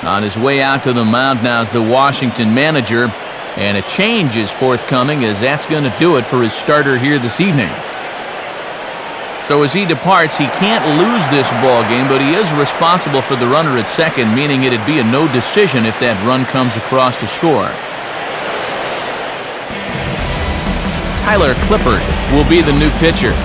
[SPEAKER 1] On his way out to the mound now is the Washington manager. And a change is forthcoming, as that's going to do it for his starter here this evening. So as he departs, he can't lose this ball game, but he is responsible for the runner at second, meaning it'd be a no decision if that run comes across to score. Tyler Clippard will be the new pitcher.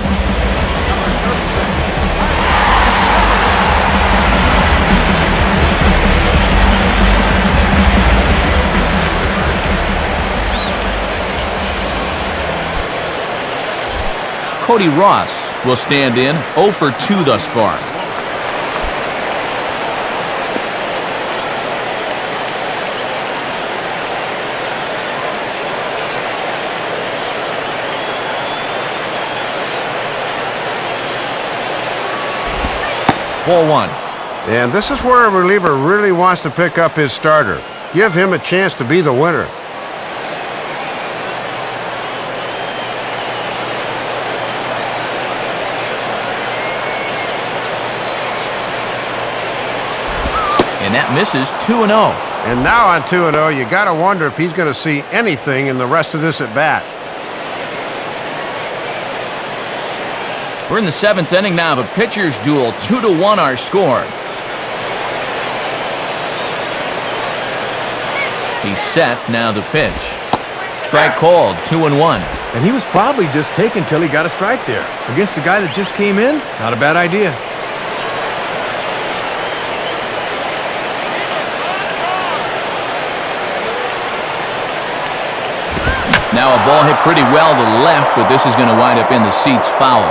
[SPEAKER 1] Cody Ross will stand in, 0 for 2 thus far. 4-1.
[SPEAKER 2] And this is where a reliever really wants to pick up his starter. Give him a chance to be the winner.
[SPEAKER 1] And that misses. 2-0.
[SPEAKER 2] And now on 2-0, you got to wonder if he's going to see anything in the rest of this at bat.
[SPEAKER 1] We're in the 7th inning now of a pitcher's duel. 2-1 our score. He's set. Now the pitch. Strike called. 2-1.
[SPEAKER 3] And he was probably just taken till he got a strike there. Against a guy that just came in, not a bad idea.
[SPEAKER 1] Now a ball hit pretty well to the left, but this is going to wind up in the seats foul.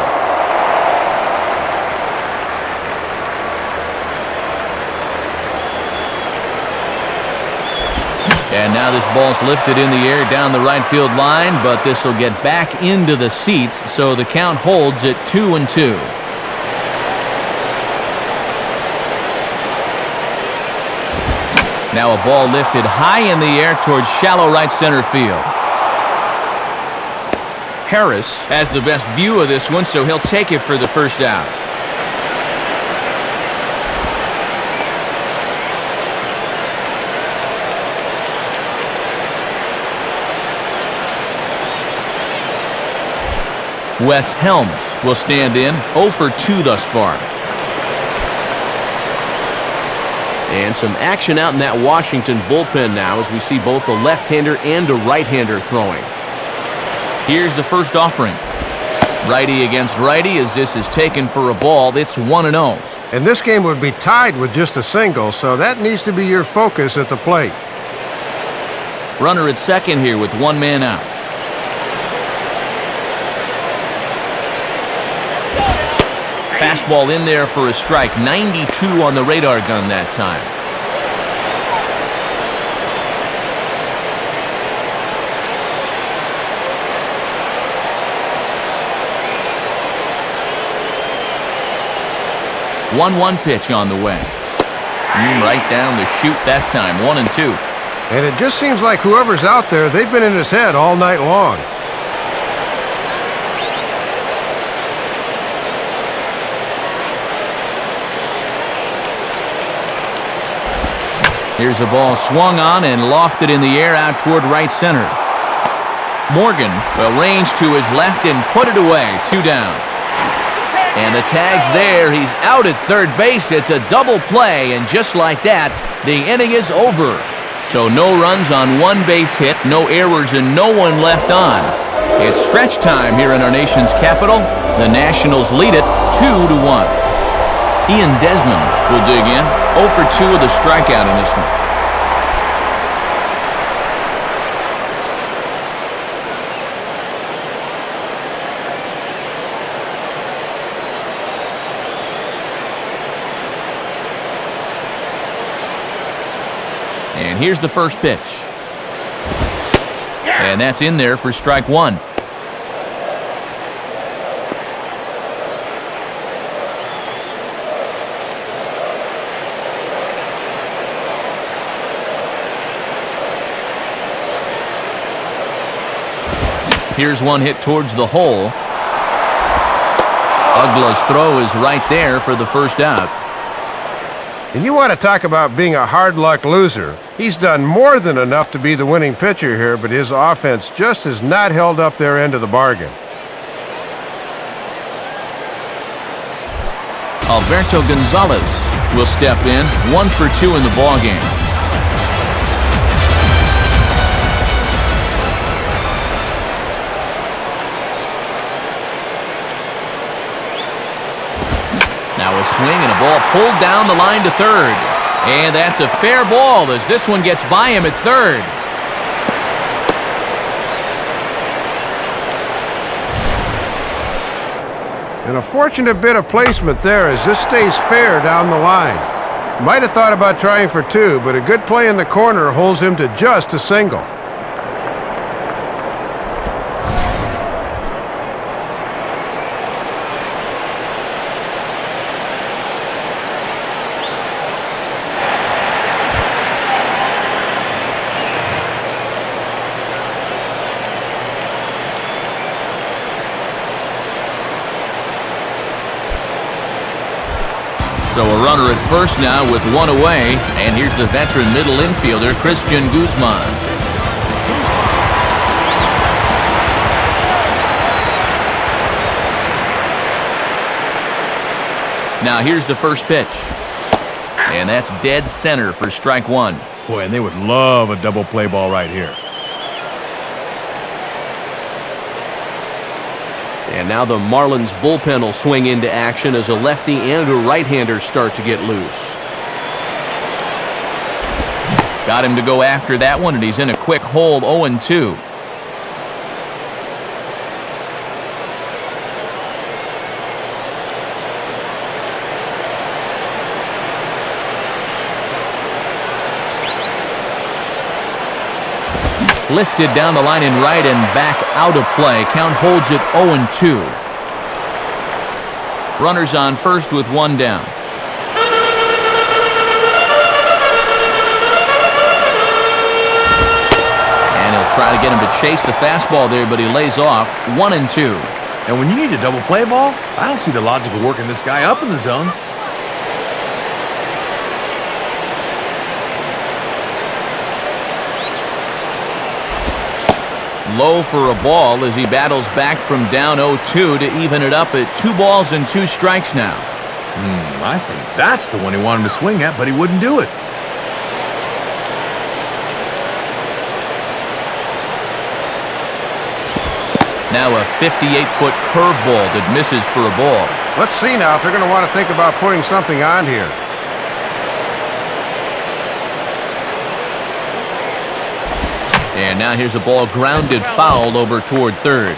[SPEAKER 1] And now this ball's lifted in the air down the right field line, but this will get back into the seats, so the count holds at 2-2. Now a ball lifted high in the air towards shallow right center field. Harris has the best view of this one, so he'll take it for the first out. Wes Helms will stand in. 0 for 2 thus far.
[SPEAKER 5] And some action out in that Washington bullpen now as we see both a left-hander and a right-hander throwing.
[SPEAKER 1] Here's the first offering. Righty against righty as this is taken for a ball. It's 1-0.
[SPEAKER 2] And this game would be tied with just a single, so that needs to be your focus at the plate.
[SPEAKER 1] Runner at second here with one man out. Fastball in there for a strike. 92 on the radar gun that time. One pitch on the way. Right down the chute that time. 1-2.
[SPEAKER 2] And it just seems like whoever's out there, they've been in his head all night long.
[SPEAKER 1] Here's a ball swung on and lofted in the air out toward right center. Morgan will range to his left and put it away. 2 down. And the tag's there. He's out at third base. It's a double play, and just like that, the inning is over. So no runs on one base hit, no errors, and no one left on. It's stretch time here in our nation's capital. The Nationals lead it 2-1. Ian Desmond will dig in. 0 for 2 with a strikeout in this one. And here's the first pitch. And that's in there for strike 1. Here's one hit towards the hole. Ugla's throw is right there for the first out.
[SPEAKER 2] And you want to talk about being a hard luck loser. He's done more than enough to be the winning pitcher here, but his offense just has not held up their end of the bargain.
[SPEAKER 1] Alberto Gonzalez will step in. 1 for 2 in the ballgame. Now a swing and a ball pulled down the line to third. And that's a fair ball as this one gets by him at third.
[SPEAKER 2] And a fortunate bit of placement there as this stays fair down the line. Might have thought about trying for 2, but a good play in the corner holds him to just a single.
[SPEAKER 1] So a runner at first now with one away, and here's the veteran middle infielder, Christian Guzman. Now here's the first pitch. And that's dead center for strike one.
[SPEAKER 3] Boy, and they would love a double play ball right here.
[SPEAKER 5] And now the Marlins bullpen will swing into action as a lefty and a right-hander start to get loose.
[SPEAKER 1] Got him to go after that one, and he's in a quick hole, 0-2. Lifted down the line in right and back out of play. Count holds it 0-2. Runners on first with one down. And he'll try to get him to chase the fastball there, but he lays off 1-2.
[SPEAKER 3] And when you need a double play ball, I don't see the logic of working this guy up in the zone.
[SPEAKER 1] Low for a ball as he battles back from down 0-2 to even it up at 2 balls and 2 strikes now.
[SPEAKER 3] I think that's the one he wanted to swing at, but he wouldn't do it.
[SPEAKER 1] Now a 58-foot curveball that misses for a ball.
[SPEAKER 2] Let's see now if they're going to want to think about putting something on here.
[SPEAKER 1] And now here's a ball grounded foul over toward third.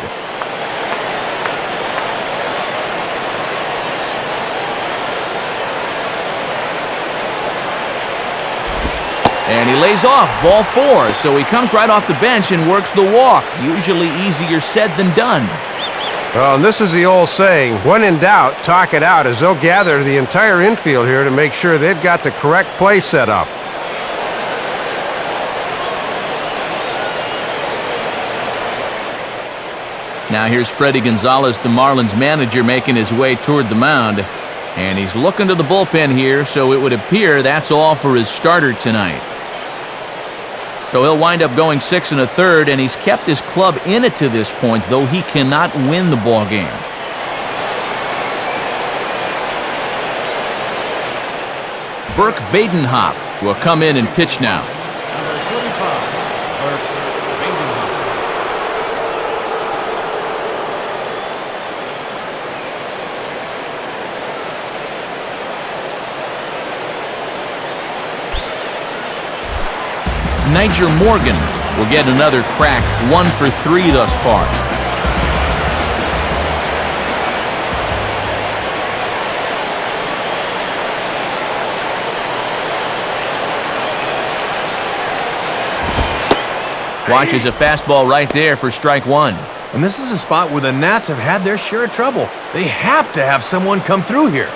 [SPEAKER 1] And he lays off, ball 4, so he comes right off the bench and works the walk. Usually easier said than done.
[SPEAKER 2] Well, and this is the old saying, when in doubt, talk it out, as they'll gather the entire infield here to make sure they've got the correct play set up.
[SPEAKER 1] Now here's Freddie Gonzalez, the Marlins manager, making his way toward the mound. And he's looking to the bullpen here, so it would appear that's all for his starter tonight. So he'll wind up going 6 1/3, and he's kept his club in it to this point, though he cannot win the ball game. Burke Badenhop will come in and pitch now. Niger Morgan will get another crack, 1 for 3 thus far. Watches a fastball right there for strike 1.
[SPEAKER 3] And this is a spot where the Nats have had their share of trouble. They have to have someone come through here.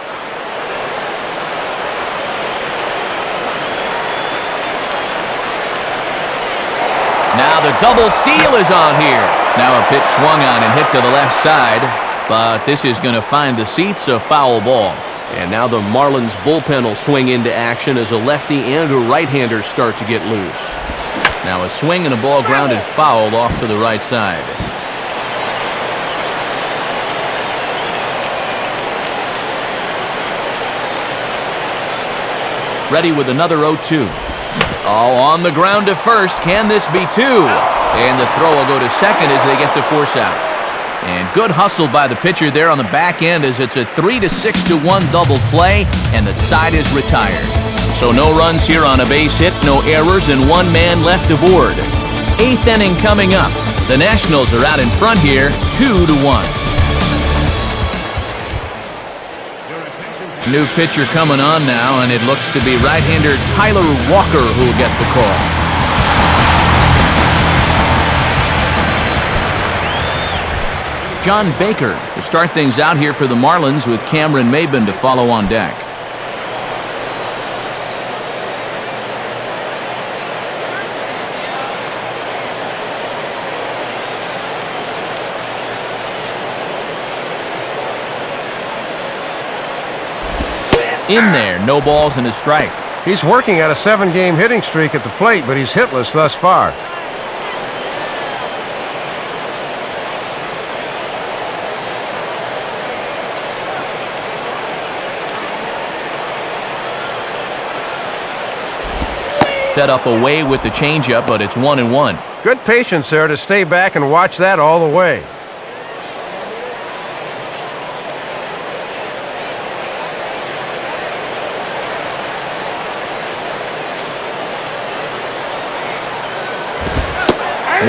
[SPEAKER 1] Now the double steal is on here. Now a pitch swung on and hit to the left side, but this is going to find the seats, a foul ball.
[SPEAKER 5] And now the Marlins bullpen will swing into action as a lefty and a right-hander start to get loose.
[SPEAKER 1] Now a swing and a ball grounded foul off to the right side. Ready with another 0-2. Oh, on the ground to first. Can this be 2? And the throw will go to second as they get the force out. And good hustle by the pitcher there on the back end as it's a 3-6-1 double play, and the side is retired. So no runs here on a base hit, no errors, and 1 man left aboard. 8th inning coming up. The Nationals are out in front here, 2-1. New pitcher coming on now, and it looks to be right-hander Tyler Walker who will get the call. John Baker to start things out here for the Marlins with Cameron Maybin to follow on deck. In there, no balls and a strike.
[SPEAKER 2] He's working at a 7-game hitting streak at the plate, but he's hitless thus far.
[SPEAKER 1] Set up away with the changeup, but it's 1-1.
[SPEAKER 2] Good patience there to stay back and watch that all the way.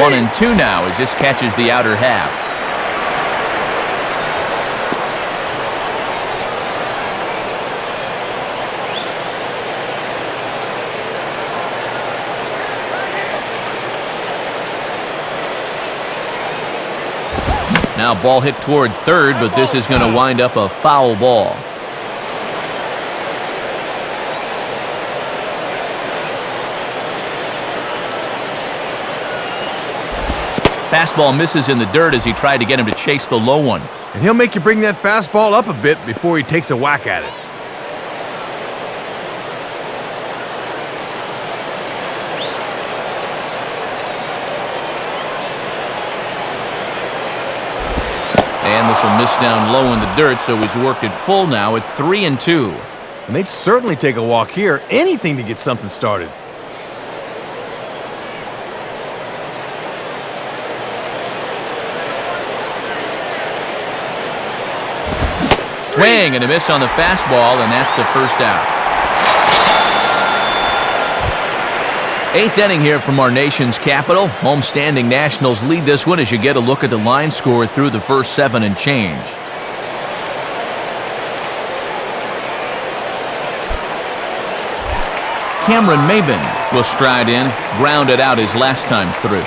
[SPEAKER 1] One and two now as this catches the outer half. Now ball hit toward third, but this is going to wind up a foul ball. Fastball misses in the dirt as he tried to get him to chase the low one.
[SPEAKER 3] And he'll make you bring that fastball up a bit before he takes a whack at it.
[SPEAKER 1] And this will miss down low in the dirt, so he's worked it full now at 3-2.
[SPEAKER 3] And they'd certainly take a walk here. Anything to get something started.
[SPEAKER 1] Swing and a miss on the fastball, and that's the first out. Eighth inning here from our nation's capital. Homestanding Nationals lead this one as you get a look at the line score through the first 7 and change. Cameron Maben will stride in, grounded out his last time through.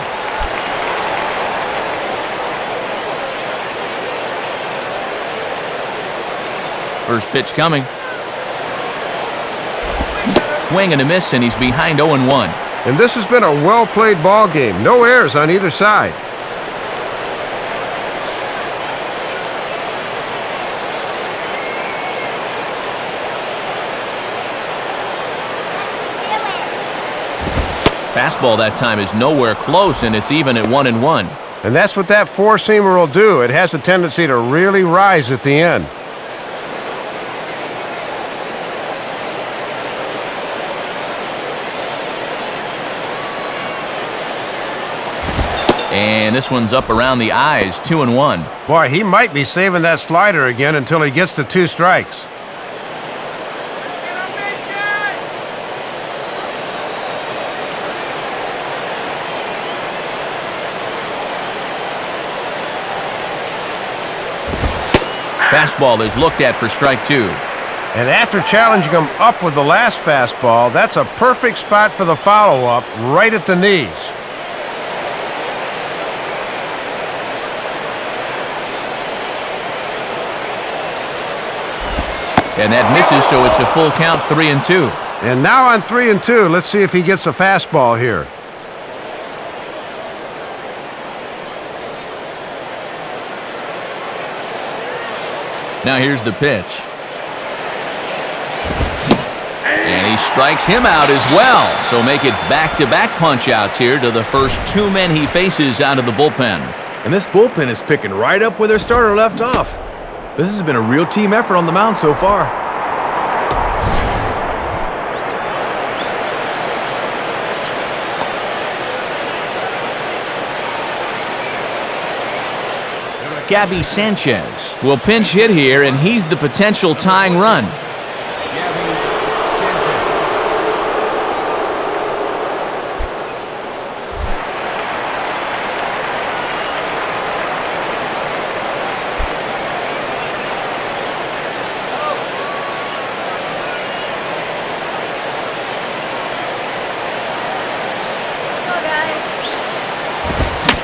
[SPEAKER 1] First pitch coming. Swing and a miss, and he's behind 0-1.
[SPEAKER 2] And this has been a well-played ball game. No errors on either side.
[SPEAKER 1] Fastball that time is nowhere close, and it's even at 1-1.
[SPEAKER 2] And that's what that four-seamer will do. It has a tendency to really rise at the end.
[SPEAKER 1] And this one's up around the eyes, 2-1.
[SPEAKER 2] Boy, he might be saving that slider again until he gets to 2 strikes.
[SPEAKER 1] Fastball is looked at for strike 2.
[SPEAKER 2] And after challenging him up with the last fastball, that's a perfect spot for the follow-up, right at the knees.
[SPEAKER 1] And that misses, so it's a full count, 3-2.
[SPEAKER 2] And now on 3-2, let's see if he gets a fastball here.
[SPEAKER 1] Now here's the pitch. And he strikes him out as well. So make it back-to-back punch-outs here to the first 2 men he faces out of the bullpen.
[SPEAKER 3] And this bullpen is picking right up where their starter left off. This has been a real team effort on the mound so far.
[SPEAKER 1] Gabby Sanchez will pinch hit here, and he's the potential tying run.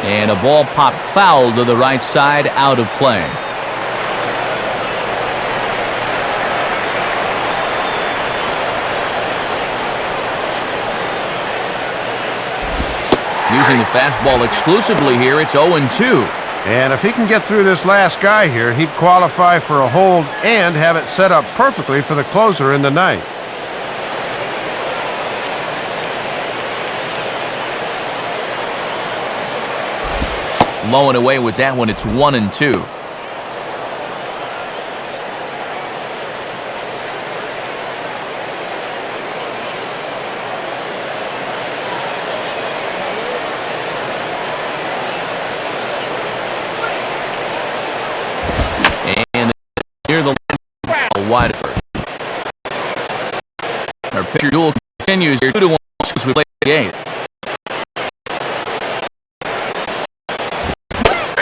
[SPEAKER 1] And a ball popped foul to the right side, out of play. Using the fastball exclusively here, it's 0-2.
[SPEAKER 2] And if he can get through this last guy here, he'd qualify for a hold and have it set up perfectly for the closer in the ninth.
[SPEAKER 1] Low and away with that one. It's 1-2. And near the line, wide first. Our pitcher duel continues here 2-1 as we play the game.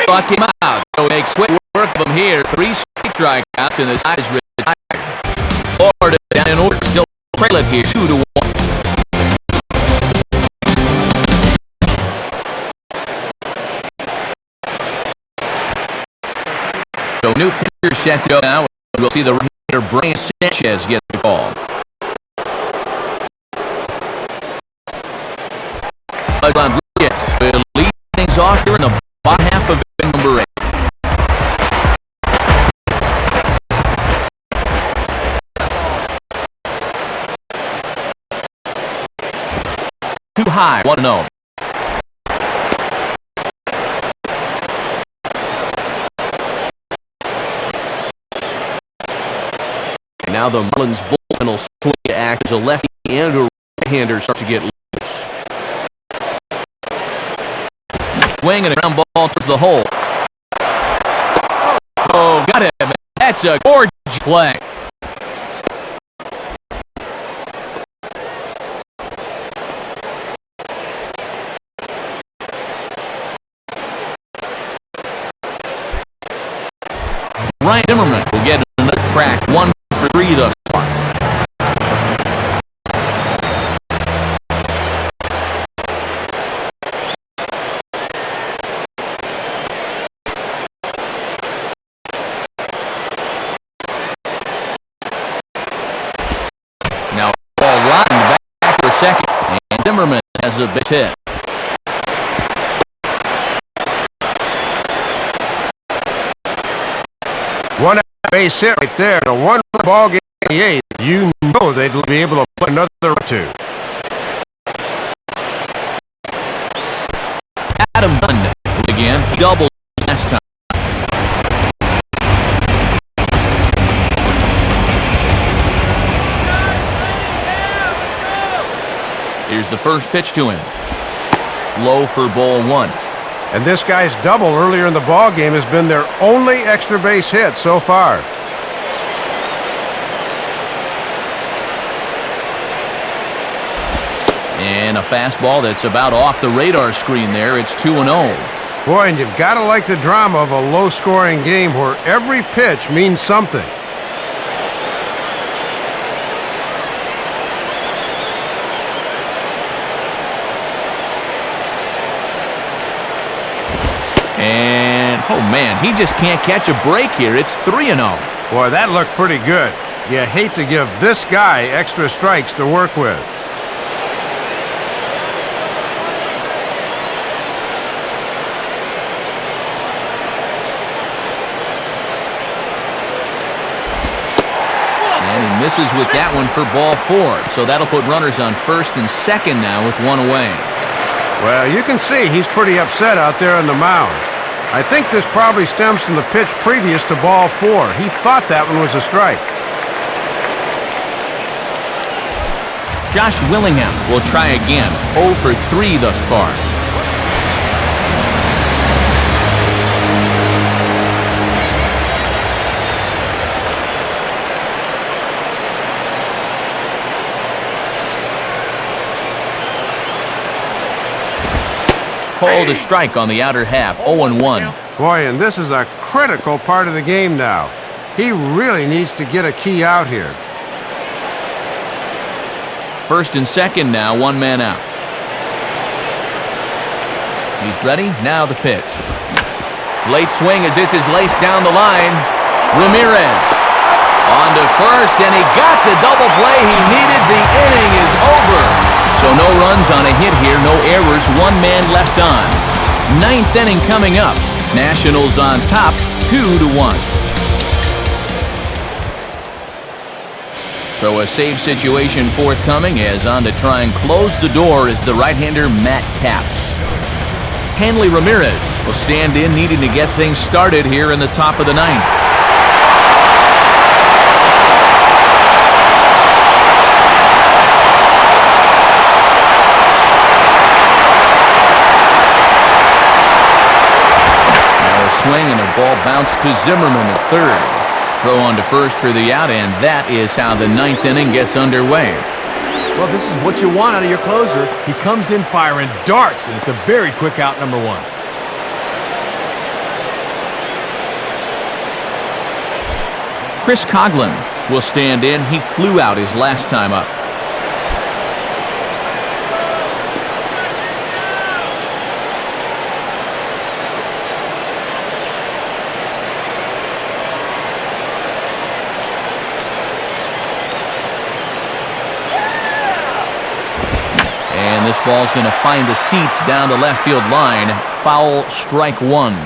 [SPEAKER 1] Buck him out. So makes quick work of him here. 3 straight strikeouts and the side is retired. Florida down in order. Still trail it here 2-1. So new pitcher set to go now. We'll see the hitter Brian Sanchez get the call. Will lead things off here in the bottom half of number 8. Too high, 1-0. Now the Marlins bullpen will swing to act as a lefty and a right-hander start to get loose. Swing and a ground ball towards the hole. Oh, got it. That's a gorgeous play. Ryan Zimmerman will get another crack. 1 for 3 thus far. Now ball lined back to second, and Zimmerman has a big hit.
[SPEAKER 2] One base hit right there. A 1 ball game in the 8th. You know they'd be able to play another or 2.
[SPEAKER 1] Adam Dunn again. He doubled last time. Here's the first pitch to him. Low for ball 1.
[SPEAKER 2] And this guy's double earlier in the ball game has been their only extra base hit so far.
[SPEAKER 1] And a fastball that's about off the radar screen there. It's 2-0.
[SPEAKER 2] Boy, and you've got to like the drama of a low-scoring game where every pitch means something.
[SPEAKER 1] And, oh man, he just can't catch a break here. It's 3-0.
[SPEAKER 2] Boy, that looked pretty good. You hate to give this guy extra strikes to work with.
[SPEAKER 1] And he misses with that one for ball 4. So that'll put runners on first and second now with 1 away.
[SPEAKER 2] Well, you can see he's pretty upset out there on the mound. I think this probably stems from the pitch previous to ball 4. He thought that one was a strike.
[SPEAKER 1] Josh Willingham will try again. 0 for 3 thus far. Called a strike on the outer half, 0-1.
[SPEAKER 2] Boy, and this is a critical part of the game now. He really needs to get a key out here.
[SPEAKER 1] First and second now, 1 man out. He's ready, now the pitch. Late swing as this is laced down the line. Ramirez on to first, and he got the double play he needed. The inning is over. So no runs on a hit here, no errors, 1 man left on. 9th inning coming up. Nationals on top 2-1. So a save situation forthcoming, as on to try and close the door is the right-hander Matt Capps. Hanley Ramirez will stand in, needing to get things started here in the top of the ninth. Now a swing and a ball bounced to Zimmerman at third. Throw on to first for the out, and that is how the ninth inning gets underway.
[SPEAKER 3] Well, this is what you want out of your closer. He comes in firing darts, and it's a very quick out, number one.
[SPEAKER 1] Chris Coughlin will stand in. He flew out his last time up. And this ball's going to find the seats down the left field line. Foul, strike one.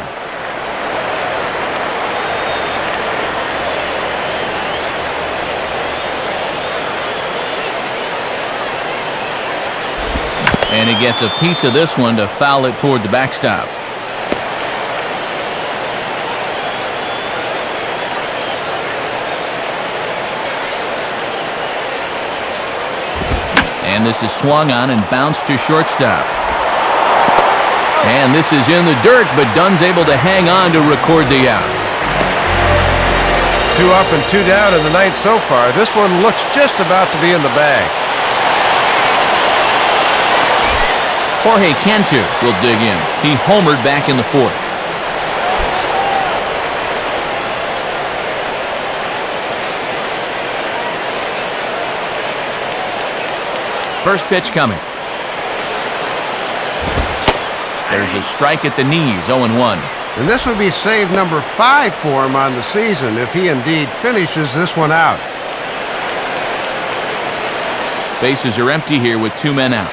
[SPEAKER 1] And he gets a piece of this one to foul it toward the backstop. And this is swung on and bounced to shortstop. And this is in the dirt, but Dunn's able to hang on to record the out.
[SPEAKER 2] 2 up and 2 down in the ninth so far. This one looks just about to be in the bag.
[SPEAKER 1] Jorge Cantu will dig in. He homered back in the fourth. First pitch coming. There's a strike at the knees, 0-1.
[SPEAKER 2] And this would be save number 5 for him on the season if he indeed finishes this one out.
[SPEAKER 1] Bases are empty here with 2 men out.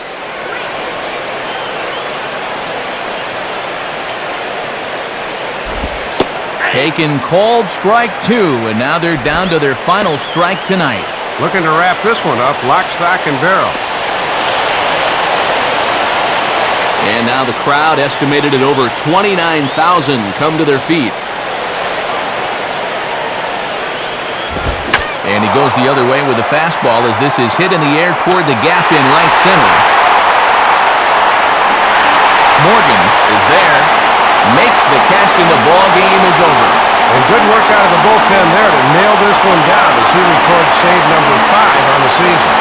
[SPEAKER 1] Taken, called, strike 2, and now they're down to their final strike tonight.
[SPEAKER 2] Looking to wrap this one up, lock, stock, and barrel.
[SPEAKER 5] And now the crowd, estimated at over 29,000, come to their feet.
[SPEAKER 1] And he goes the other way with the fastball as this is hit in the air toward the gap in right center. Morgan is there, makes the catch, and the ball game is over.
[SPEAKER 2] And good work out of the bullpen there to nail this one down as he records save number 5 on the season.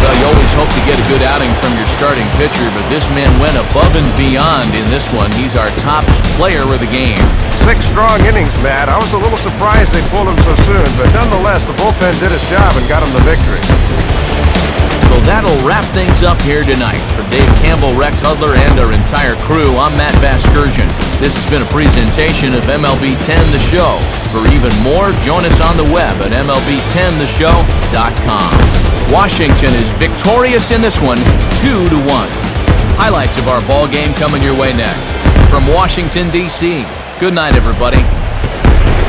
[SPEAKER 1] Well, you always hope to get a good outing from your starting pitcher, but this man went above and beyond in this one. He's our top player of the game.
[SPEAKER 2] 6 strong innings, Matt. I was a little surprised they pulled him so soon, but nonetheless, the bullpen did its job and got him the victory.
[SPEAKER 1] So that'll wrap things up here tonight. For Dave Campbell, Rex Hudler, and our entire crew, I'm Matt Vasgersian. This has been a presentation of MLB 10 The Show. For even more, join us on the web at MLB10theshow.com. Washington is victorious in this one, 2-1. Highlights of our ball game coming your way next. From Washington, D.C., good night, everybody.